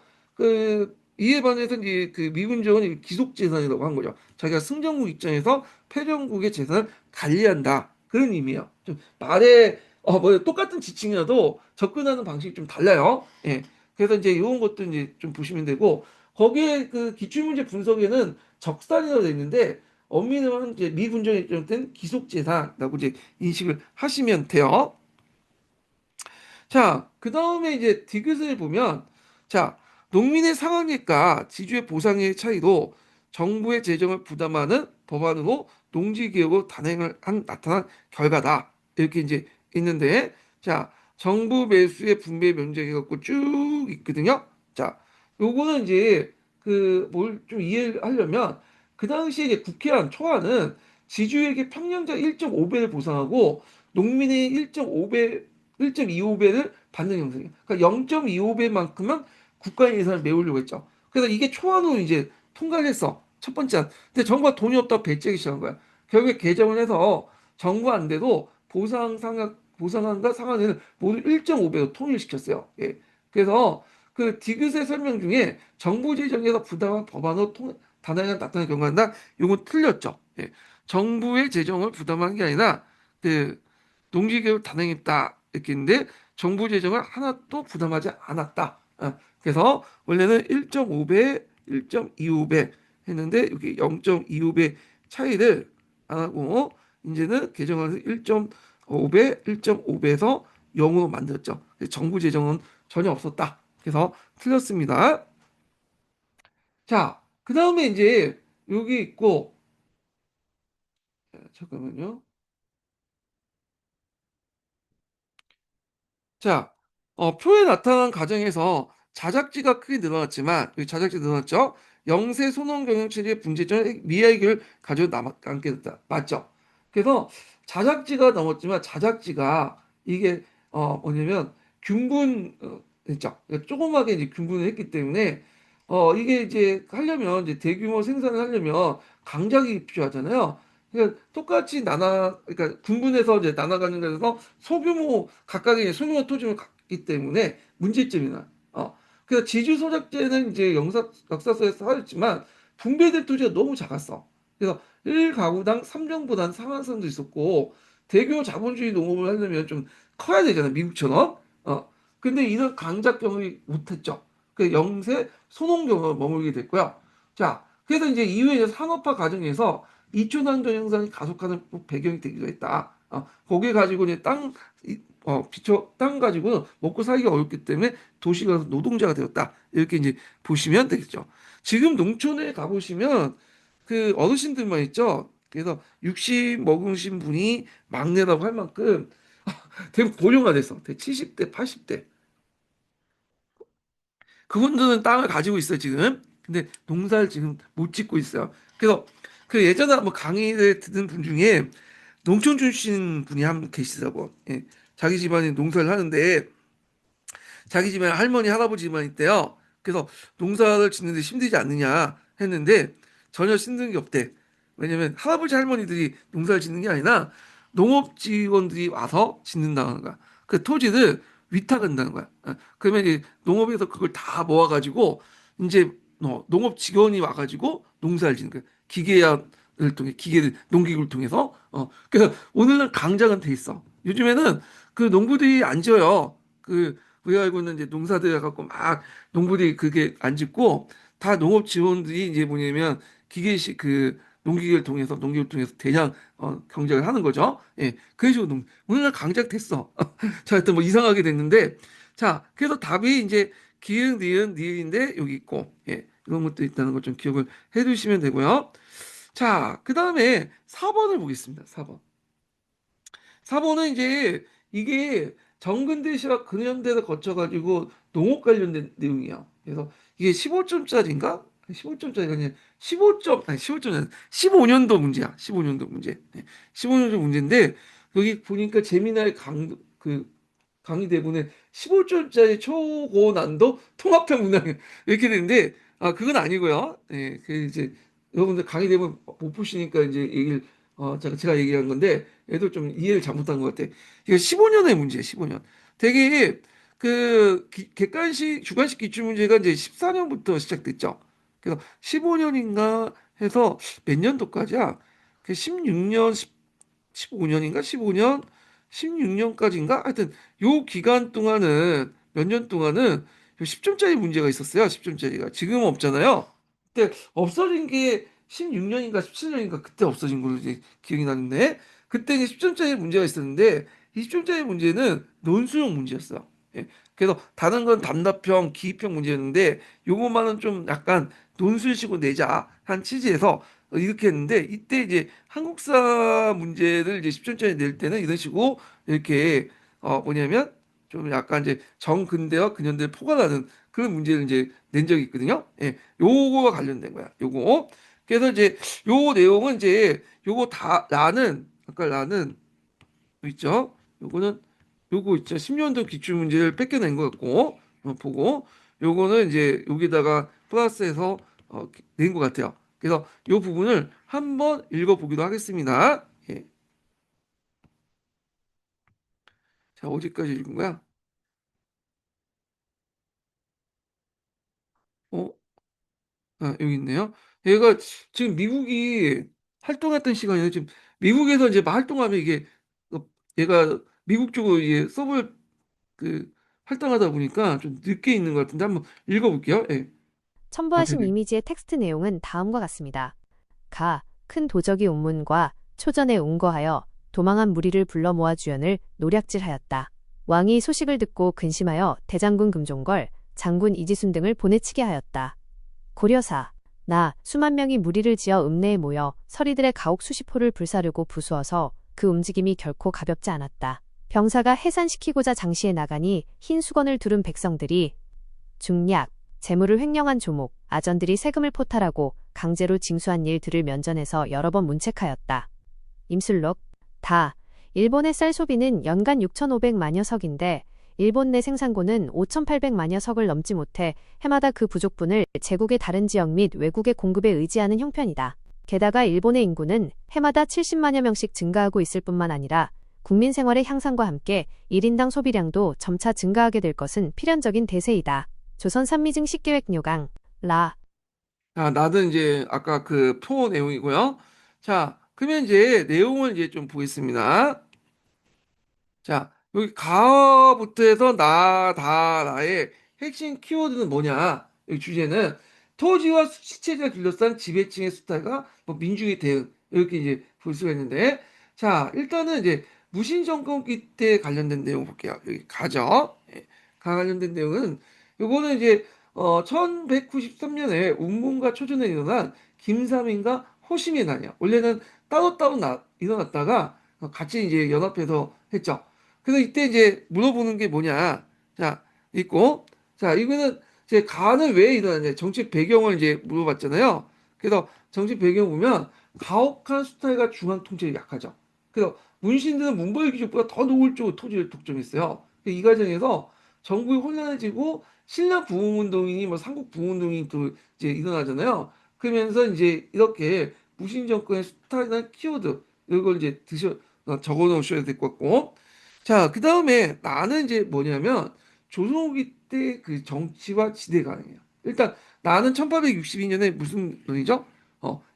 이에 반해서 이제 그 미군정은 기속 재산이라고 한 거죠. 자기가 승전국 입장에서 패전국의 재산을 관리한다 그런 의미예요. 좀 말에 뭐 똑같은 지칭이라도 접근하는 방식이 좀 달라요. 예. 그래서 이제 이런 것도 이제 좀 보시면 되고 거기에 그 기출문제 분석에는 적산이라고 돼 있는데 엄밀히는 이제 미군정에 입장된 기속재산이라고 이제 인식을 하시면 돼요. 자, 그 다음에 이제 디귿을 보면, 자, 농민의 상환액과 지주의 보상의 차이도 정부의 재정을 부담하는 법안으로 농지개혁을 단행을 나타난 결과다. 이렇게 이제 있는데, 자, 정부 매수의 분배 면적이 갖고 쭉 있거든요. 자, 요거는 이제 뭘 좀 이해를 하려면, 그 당시에 이제 국회안, 초안은 지주에게 평년적 1.5배를 보상하고 농민의 1.5배 1.25배를 받는 형식이에요. 그러니까 0.25배만큼은 국가 예산을 메우려고 했죠. 그래서 이게 초안으로 이제 통과를 했어. 첫 번째 안. 근데 정부가 돈이 없다고 배째기 시작한 거야. 결국에 개정을 해서 정부 안대도 보상안과 상한을 모두 1.5배로 통일시켰어요. 예. 그래서 그 디귿의 설명 중에 정부 재정에서 부담한 법안으로 단행한 나타난 경우가 이건 틀렸죠. 예. 정부의 재정을 부담한 게 아니라 그 농지개혁을 단행했다. 이렇게 있는데 정부 재정을 하나도 부담하지 않았다. 그래서 원래는 1.5배, 1.25배 했는데 여기 0.25배 차이를 안 하고 이제는 개정을 1.5배, 1.5배에서 0으로 만들었죠. 정부 재정은 전혀 없었다. 그래서 틀렸습니다. 자, 그 다음에 이제 여기 있고, 잠깐만요. 자, 표에 나타난 가정에서 자작지가 크게 늘어났지만, 여기 자작지 늘어났죠? 영세 손원 경영체제의 문제점 미해결 가지고 남게 됐다. 맞죠? 그래서 자작지가 넘었지만 자작지가 이게 뭐냐면 균분 했죠. 그러니까 조그맣게 이제 균분을 했기 때문에 이게 이제 하려면 이제 대규모 생산을 하려면 강작이 필요하잖아요. 그러니까 똑같이 그러니까 군분해서 이제 나눠가는 데서 소규모 각각의 소규모 토지를 갖기 때문에 문제점이 나. 그래서 지주 소작제는 이제 역사서에서 하였지만 분배될 토지가 너무 작았어. 그래서 1가구당 3정보다는 상한선도 있었고 대규모 자본주의 농업을 하려면 좀 커야 되잖아, 미국처럼. 근데 이런 강작 경험이 못했죠. 그 영세 소농 경험을 머물게 됐고요. 자, 그래서 이제 이후에 이제 산업화 과정에서 이촌환경 현상이 가속하는 배경이 되기도 했다. 거기에 가지고 이제 땅 가지고 먹고 살기가 어렵기 때문에 도시가 노동자가 되었다. 이렇게 이제 보시면 되겠죠. 지금 농촌에 가보시면 그 어르신들만 있죠. 그래서 60 먹으신 분이 막내라고 할 만큼 대부분 고령화 됐어. 70대, 80대. 그분들은 땅을 가지고 있어요, 지금. 근데 농사를 지금 못 짓고 있어요. 그래서 그 예전에 한번 강의를 듣는 분 중에 농촌 출신 분이 한 분 계시더라고. 예. 자기 집안이 농사를 하는데 자기 집안에 할머니, 할아버지만 있대요. 그래서 농사를 짓는데 힘들지 않느냐 했는데 전혀 힘든 게 없대. 왜냐면 할아버지, 할머니들이 농사를 짓는 게 아니라 농업 직원들이 와서 짓는다는 거야. 그 토지를 위탁한다는 거야. 그러면 이제 농업에서 그걸 다 모아가지고 이제 농업 직원이 와가지고 농사를 짓는 거야. 기계를 통해 농기구를 통해서. 그래서 오늘날 강작은 돼 있어. 요즘에는 그 농부들이 안 지어요. 그 우리가 알고 있는 이제 농사들 갖고 막 농부들이 그게 안 짓고 다 농업 지원들이 이제 뭐냐면 기계식 그 농기계를 통해서 농기를 통해서 대량 경작을 하는 거죠. 예, 그래 식으로 오늘날 강작 됐어. 자, 하여튼 뭐 이상하게 됐는데 자, 그래서 답이 이제 기흥, 니은, 니은인데 여기 있고 예, 이런 것도 있다는 걸 좀 기억을 해두시면 되고요. 자, 그 다음에 4번을 보겠습니다. 4번. 4번은 이제 이게 정근대 시각 근현대를 거쳐가지고 농업 관련된 내용이야. 그래서 이게 15점짜리인가? 15점짜리가 아니라 15점, 아니 15점, 아니 15년도 문제야. 15년도 문제. 15년도 문제인데 여기 보니까 재미나의 강의 대본에 15점짜리 초고난도 통합형 문항 이렇게 되는데 그건 아니고요. 예, 그 이제 여러분들 강의 대본 못 보시니까 이제 얘기를 제가 얘기한 건데 애도 좀 이해를 잘못한 것 같아. 이거 15년의 문제야, 15년. 되게 객관식 주관식 기출 문제가 이제 14년부터 시작됐죠. 그래서 15년인가 해서 몇 년도까지야? 그 16년, 15년인가? 15년, 16년까지인가? 하여튼 요 기간 동안은 몇 년 동안은 10점짜리 문제가 있었어요. 10점짜리가. 지금은 없잖아요. 그때 없어진 게 16년인가 17년인가 그때 없어진 걸로 이제 기억이 나는데 그때 이제 10점짜리 문제가 있었는데 20점짜리 문제는 논술형 문제였어요. 예. 그래서 다른 건 단답형, 기입형 문제였는데 요거만은 좀 약간 논술식으로 내자 한 취지에서 이렇게 했는데 이때 이제 한국사 문제를 이제 10점짜리 낼 때는 이런 식으로 이렇게 뭐냐면 좀 약간 이제 정근대와 근현대를 포괄하는 그런 문제를 이제 낸 적이 있거든요. 예, 요거가 관련된 거야. 요거. 그래서 이제 요 내용은 이제 요거 다 나는 아까 나는 있죠. 요거는 요거 있죠. 10년도 기출 문제를 뺏겨낸 거 같고 보고 요거는 이제 여기다가 플러스해서 낸 것 같아요. 그래서 요 부분을 한번 읽어보기도 하겠습니다. 예. 자, 어디까지 읽은 거야? 어, 여기 있네요. 얘가 지금 미국이 활동했던 시간이에요. 지금 미국에서 이제 막 활동하면 이게 얘가 미국 쪽으로 이제 서브를 그 할당하다 보니까 좀 늦게 있는 것 같은데 한번 읽어볼게요. 예. 아, 첨부하신 네네. 이미지의 텍스트 내용은 다음과 같습니다. 가, 큰 도적이 운문과 초전에 운거하여 도망한 무리를 불러 모아 주연을 노략질하였다. 왕이 소식을 듣고 근심하여 대장군 금종걸, 장군 이지순 등을 보내치게 하였다. 고려사, 나 수만 명이 무리를 지어 읍내에 모여 서리들의 가옥 수십 호를 불사르고 부수어서 그 움직임이 결코 가볍지 않았다. 병사가 해산시키고자 장시에 나가니 흰 수건을 두른 백성들이 중략, 재물을 횡령한 조목, 아전들이 세금을 포탈하고 강제로 징수한 일들을 면전에서 여러 번 문책하였다. 임술록, 다, 일본의 쌀 소비는 연간 6,500만여 석인데 일본 내 생산고는 5,800만여 석을 넘지 못해 해마다 그 부족분을 제국의 다른 지역 및 외국의 공급에 의지하는 형편이다. 게다가 일본의 인구는 해마다 70만여 명씩 증가하고 있을 뿐만 아니라 국민 생활의 향상과 함께 1인당 소비량도 점차 증가하게 될 것은 필연적인 대세이다. 조선 산미증 식계획 요강, 라. 자, 나는 이제 아까 그 표 내용이고요. 자, 그러면 이제 내용을 이제 좀 보겠습니다. 자, 여기 가부터 해서 나, 다, 나의 핵심 키워드는 뭐냐? 여기 주제는 토지와 시체지가 둘러싼 지배층의 수탈과 뭐 민중의 대응 이렇게 이제 볼 수가 있는데, 자, 일단은 이제 무신 정권기 때 관련된 내용 볼게요. 여기 가죠. 예, 가 관련된 내용은 요거는 이제 1193년에 운문과 초전에 일어난 김삼인과 호심의 난이야. 원래는 따로따로 일어났다가 같이 이제 연합해서 했죠. 그래서 이때 이제 물어보는 게 뭐냐. 자, 있고. 자, 이거는 이제 가는 왜 일어나냐. 정치 배경을 이제 물어봤잖아요. 그래서 정치 배경 보면 가혹한 수탈과 중앙 통제에 약하죠. 그래서 문신들은 문벌 귀족보다 더 노골적으로 토지를 독점했어요. 이 과정에서 정부이 혼란해지고 신라 부흥운동이니 뭐 삼국 부흥운동이 또 이제 일어나잖아요. 그러면서 이제 이렇게 무신 정권의 수탈이나 키워드 이걸 이제 적어 놓으셔야 될 것 같고. 자, 그 다음에 나는 이제 뭐냐면 조선후기 때 그 정치와 지대 가능해요. 일단 나는 1862년에 무슨 논이죠?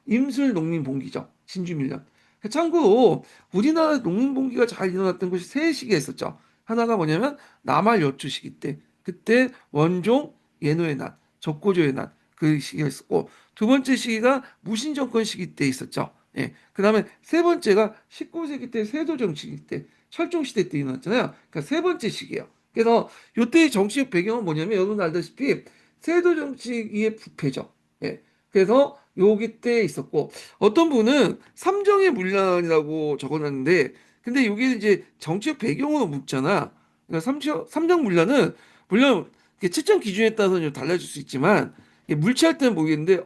임술농민봉기죠. 진주밀련. 참고로 우리나라 농민봉기가 잘 일어났던 것이 세 시기가 있었죠. 하나가 뭐냐면 남할 여초 시기 때. 그때 원종, 예노의 난, 적고조의 난, 그 시기가 있었고, 두 번째 시기가 무신정권 시기 때 있었죠. 예. 그 다음에 세 번째가 19세기 때 세도정 시기 때, 철종시대 때 일어났잖아요. 그러니까 세 번째 시기예요. 그래서 이때의 정치적 배경은 뭐냐면 여러분 알다시피 세도정 시기의 부패죠. 예. 그래서 여기 때 있었고, 어떤 분은 삼정의 문란이라고 적어놨는데, 근데 여기 이제 정치적 배경으로 묻잖아. 그러니까 삼정 문란은 물론 이게 채점 기준에 따라서 좀 달라질 수 있지만 이게 물치할 때는 모르겠는데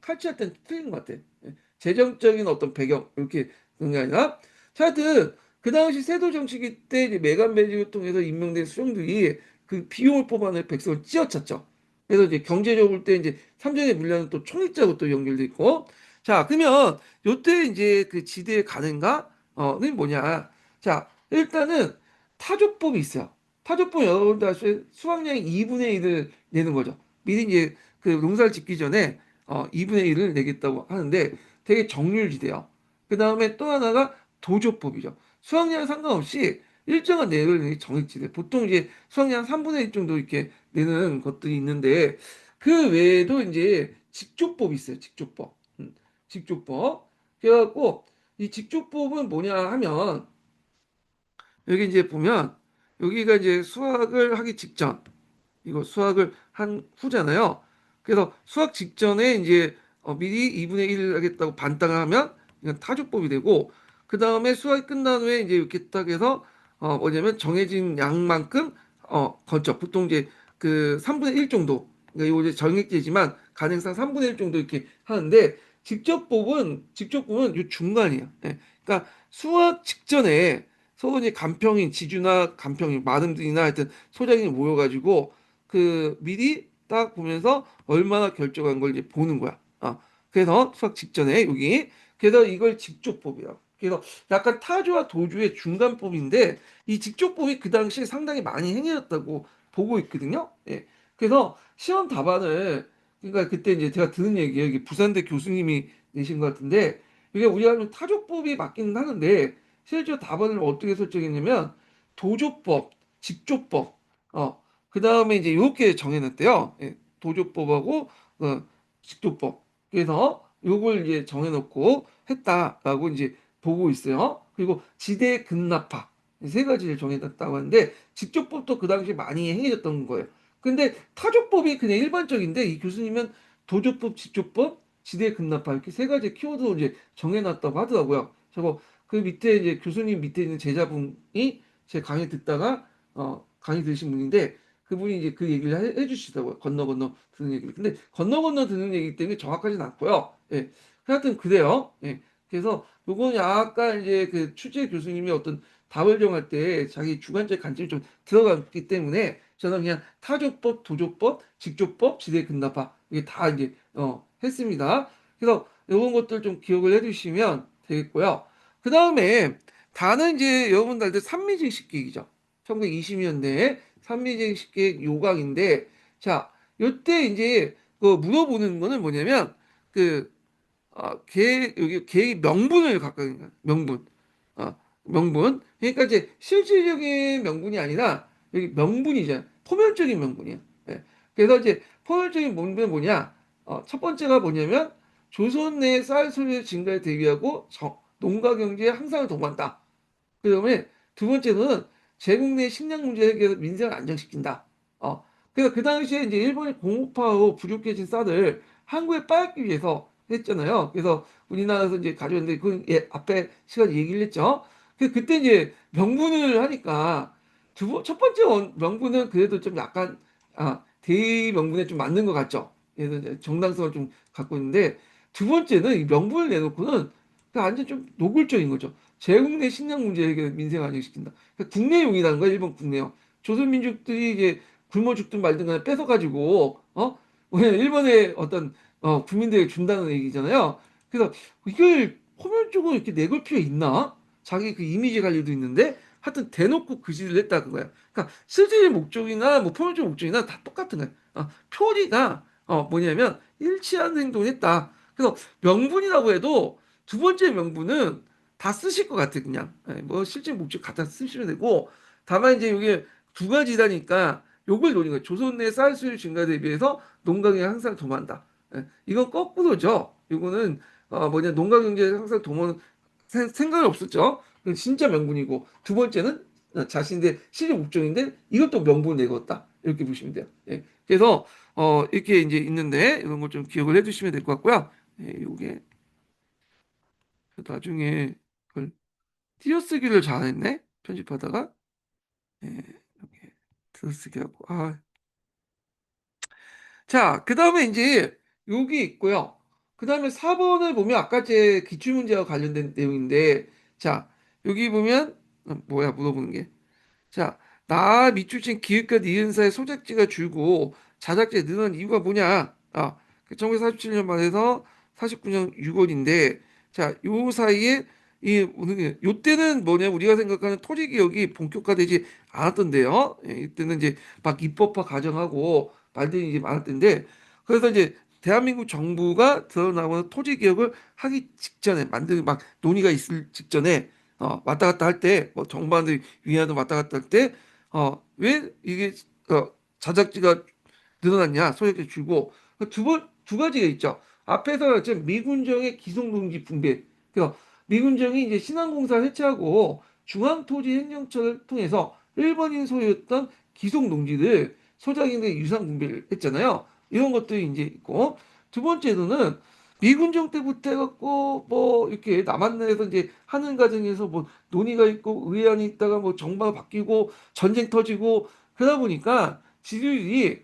칼치할 때는 틀린 것 같아. 예. 재정적인 어떤 배경 이렇게 그런 게 아니라 자, 하여튼 그 당시 세도 정치기 때 이제 매간 매직을 통해서 임명된 수령들이 그 비용을 뽑아내 백성을 찌어찼죠. 그래서 이제 경제적으로 볼 때 이제 삼정의 물량은 또 총익자고 또 연결돼 있고 자 그러면 요때 이제 그 지대에 가는가 는 뭐냐 자 일단은 타조법이 있어요. 타조법 여러분들 아시죠? 수확량의 2분의 1을 내는 거죠. 미리 이제 그 농사를 짓기 전에 2분의 1을 내겠다고 하는데 되게 정률지대요. 그 다음에 또 하나가 도조법이죠. 수확량 상관없이 일정한 내를 내는 게 정액지대. 보통 이제 수확량 3분의 1 정도 이렇게 내는 것들이 있는데 그 외에도 이제 직조법이 있어요. 직조법. 직조법. 그래갖고 이 직조법은 뭐냐 하면 여기 이제 보면 여기가 이제 수학을 하기 직전 이거 수학을 한 후잖아요. 그래서 수학 직전에 이제 미리 2분의 1을 하겠다고 반땅을 하면 이건 타조법이 되고 그 다음에 수학이 끝난 후에 이제 이렇게 딱 해서 뭐냐면 정해진 양만큼 건적 보통 이제 그 3분의 1 정도 그러니까 이거 이제 정액제지만 가능상 3분의 1 정도 이렇게 하는데 직접법은 요 중간이에요. 예. 그러니까 수학 직전에 서로 이제 간평인 지주나 간평인 마름들이나 하여튼 소장이 모여가지고 그 미리 딱 보면서 얼마나 결정한 걸 이제 보는 거야. 그래서 수학 직전에 여기 그래서 이걸 직조법이라고. 그래서 약간 타조와 도주의 중간법인데 이 직조법이 그 당시에 상당히 많이 행해졌다고 보고 있거든요. 예. 그래서 시험 답안을 그러니까 그때 이제 제가 들은 얘기예요. 이게 부산대 교수님이 내신 것 같은데 이게 우리가 좀 타조법이 맞기는 하는데 실제 답안을 어떻게 설정했냐면 도조법, 직조법, 그 다음에 이제 이렇게 정해놨대요. 예, 도조법하고 직조법. 그래서 요걸 이제 정해놓고 했다라고 이제 보고 있어요. 그리고 지대 근납파 세 가지를 정해놨다고 하는데 직조법도 그 당시 많이 행해졌던 거예요. 근데 타조법이 그냥 일반적인데 이 교수님은 도조법, 직조법, 지대 근납파 이렇게 세 가지 키워드로 이제 정해놨다고 하더라고요. 저거 그 밑에 이제 교수님 밑에 있는 제자분이 제 강의 듣다가 강의 들으신 분인데 그분이 이제 그 얘기를 해주시더라고요. 건너 건너 듣는 얘기를. 근데 건너 건너 듣는 얘기 때문에 정확하진 않고요. 예. 하여튼 그래요. 예. 그래서 요건 약간 이제 그 취재 교수님이 어떤 답을 정할 때 자기 주관적 관점이 좀 들어갔기 때문에 저는 그냥 타조법, 도조법, 직조법, 지대근납파 이게 다 이제 했습니다. 그래서 이런 것들 좀 기억을 해두시면 되겠고요. 그 다음에 다는 이제 여러분들 알때 산미증식계획이죠. 1920년대 산미증식계획 요강인데 자, 요때 이제 그 물어보는 거는 뭐냐면 그 여기 계획 명분을 갖고 있는 거야. 명분. 명분. 그러니까 이제 실질적인 명분이 아니라 여기 명분이잖아. 포면적인 명분이야. 예. 그래서 이제 포면적인 명분은 뭐냐? 첫 번째가 뭐냐면 조선 내 쌀 소유 증가에 대비하고 농가 경제의 향상을 도모한다. 그다음에 두 번째는 제국 내 식량 문제 해결해서 민생을 안정시킨다. 어, 그래서 그 당시에 이제 일본이 공업화하고 부족해진 쌀을 한국에 빼앗기 위해서 했잖아요. 그래서 우리나라에서 이제 가져왔는데 그 앞에 시간 얘기를 했죠. 그때 이제 명분을 하니까 첫 번째 명분은 그래도 좀 약간 대의 명분에 좀 맞는 것 같죠. 그래서 이제 정당성을 좀 갖고 있는데 두 번째는 이 명분을 내놓고는 완전 좀 노골적인 거죠. 제국 내 식량 문제 해결 민생 안정시킨다. 그러니까 국내용이라는 거야, 일본 국내용. 조선민족들이 이제 굶어 죽든 말든 간에 뺏어가지고, 뭐냐, 일본의 어떤, 국민들에게 준다는 얘기잖아요. 그래서 이걸 포면적으로 이렇게 내걸 필요 있나? 자기 그 이미지 관리도 있는데, 하여튼 대놓고 그지를 냈다 그거야. 그러니까 실질의 목적이나 뭐 포면적 목적이나 다 똑같은 거야. 표리가, 뭐냐면 일치하는 행동을 했다. 그래서 명분이라고 해도 두 번째 명분은 다 쓰실 것 같아 그냥. 뭐 실제 목적 갖다 쓰시면 되고 다만 이제 이게 두 가지다니까 요걸 노린 거예요. 조선 내 쌀 수요 증가 대비해서 농가경제 항상 도모한다. 이건 거꾸로죠. 이거는 뭐냐 농가 경제 항상 도모는 생각이 없었죠. 그건 진짜 명분이고 두 번째는 자신의 실제 목적인데 이것도 명분을 내걸었다. 이렇게 보시면 돼요. 예. 그래서 이렇게 이제 있는데 이런 걸 좀 기억을 해두시면 될 것 같고요. 예, 요게 나중에 그걸 띄어쓰기를 잘했네 편집하다가 예, 이렇게 띄어쓰기 하고 자 그다음에 이제 여기 있고요 그다음에 4번을 보면 아까 제 기출문제와 관련된 내용인데 자 여기 보면 뭐야 물어보는 게 자, 나 밑줄친 기획과 니은사의 소작지가 줄고 자작지가 늘어난 이유가 뭐냐? 1947년 말에서 49년 6월인데, 자, 요 사이에 요 때는 뭐냐? 우리가 생각하는 토지 개혁이 본격화되지 않았던데요. 예, 이때는 이제 막 입법화 과정하고 말들이 이제 많았던데, 그래서 이제 대한민국 정부가 드러나고 토지 개혁을 하기 직전에 만들 막 논의가 있을 직전에 왔다 갔다 할 때, 뭐 정반대 위안도 왔다 갔다 할 때, 왜 이게 자작지가 늘어났냐, 소액이 줄고 두 가지가 있죠. 앞에서 지금 미군정의 기성동지 분배, 그래서 미군정이 이제 신안공사를 해체하고 중앙토지행정처를 통해서 일본인 소유였던 기성농지를 소작인의 유상 분배를 했잖아요. 이런 것들이 이제 있고 두 번째로는 미군정 때부터 해갖고 뭐 이렇게 남한내에서 이제 하는 과정에서 뭐 논의가 있고 의안이 있다가 뭐 정부가 바뀌고 전쟁 터지고 그러다 보니까 지지율이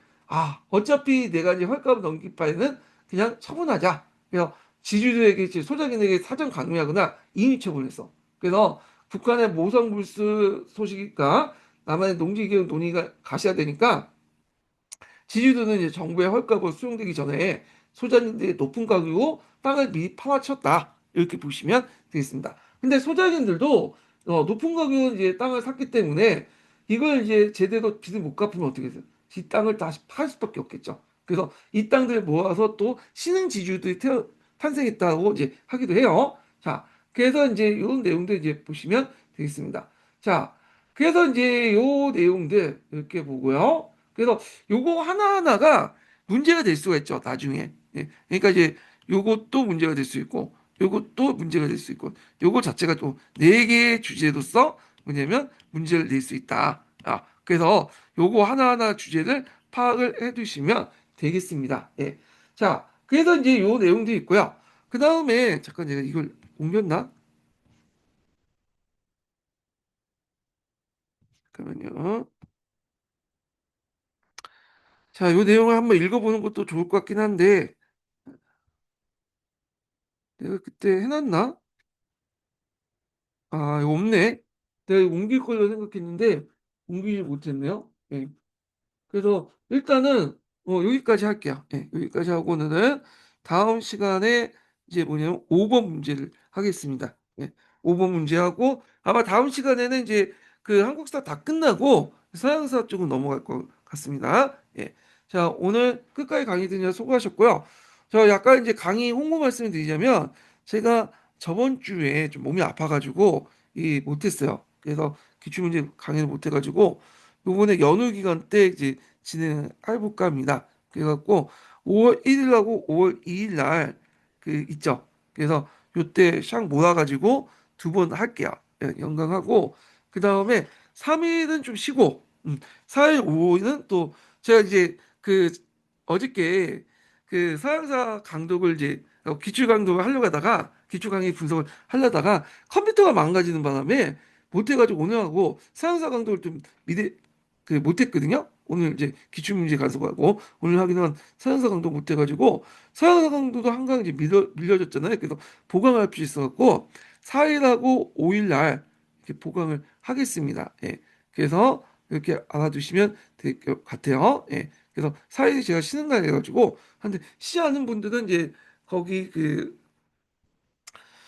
어차피 내가 이제 헐값을 넘길 바에는 그냥 처분하자. 그래서 지지율에게 소작인에게 사전 강요하거나 임의 처분했어. 그래서 북한의 모성불수 소식이니까 남한의 농지개혁 논의가 가시화되니까 지주들은 이제 정부의 헐값으로 수용되기 전에 소작인들이 높은 가격으로 땅을 미리 팔아쳤다. 이렇게 보시면 되겠습니다. 근데 소작인들도 높은 가격으로 이제 땅을 샀기 때문에 이걸 이제 제대로 빚을 못 갚으면 어떻게 돼요? 이 땅을 다시 팔 수밖에 없겠죠. 그래서 이 땅들을 모아서 또 신흥 지주들이 탄생했다고 이제 하기도 해요. 자, 그래서 이제 이런 내용들 이제 보시면 되겠습니다. 자, 그래서 이제 요 내용들 이렇게 보고요. 그래서 요거 하나하나가 문제가 될 수가 있죠, 나중에. 예. 그러니까 이제 요것도 문제가 될 수 있고, 요것도 문제가 될 수 있고, 요거 자체가 또 네 개의 주제로서 뭐냐면 문제를 낼 수 있다. 아, 그래서 요거 하나하나 주제를 파악을 해 두시면 되겠습니다. 예. 자, 그래서 이제 요 내용도 있고요. 그 다음에 잠깐 제가 이걸 옮겼나? 잠깐만요. 자, 요 내용을 한번 읽어보는 것도 좋을 것 같긴 한데, 내가 그때 해놨나? 아, 이거 없네. 내가 이거 옮길 걸로 생각했는데, 옮기지 못했네요. 예. 그래서 일단은 여기까지 할게요. 예, 여기까지 하고는 다음 시간에 이제 뭐냐면 5번 문제를 하겠습니다. 예, 5번 문제하고 아마 다음 시간에는 이제 그 한국사 다 끝나고 서양사 쪽으로 넘어갈 것 같습니다. 예. 자, 오늘 끝까지 강의 들으셔서 수고하셨고요. 저 약간 이제 강의 홍보 말씀을 드리자면 제가 저번 주에 좀 몸이 아파가지고 이 못했어요. 그래서 기출문제 강의를 못해가지고 요번에 연휴 기간 때 이제 진행해볼까 합니다. 그래갖고 5월 1일하고 5월 2일 날 그 있죠. 그래서 요때 샥 모아가지고 두 번 할게요. 예, 연강하고 그 다음에 3일은 좀 쉬고 4일 5일은 또 제가 이제 그 어저께 그 서양사 강독을 이제 기출 강독을 하려고 하다가 기출 강의 분석을 하려다가 컴퓨터가 망가지는 바람에 못해가지고 오늘하고 서양사 강독을 좀 미리 그 못했거든요. 오늘 이제 기출문제 가져가고 오늘 하기는 서양사 강도 못해가지고 서양사 강도도 한강 이제 밀려졌잖아요. 그래서 보강할 필요 있어갖고 4일하고 5일 날 이렇게 보강을 하겠습니다. 예. 그래서 이렇게 알아두시면 될 것 같아요. 예. 그래서 4일이 제가 쉬는 날 해가지고 한데 쉬지 않은 분들은 이제 거기 그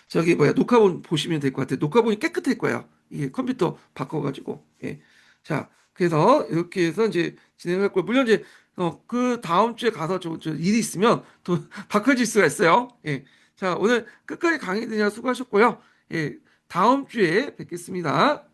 저기 뭐야 녹화본 보시면 될 것 같아요. 녹화본이 깨끗할 거예요. 이게 컴퓨터 바꿔가지고 예. 자 그래서 이렇게 해서 이제 진행할 거예요. 물론 이제 그 다음 주에 가서 저 일이 있으면 또 바꿔질 수가 있어요. 예. 자 오늘 끝까지 강의 들으냐 수고하셨고요. 예. 다음 주에 뵙겠습니다.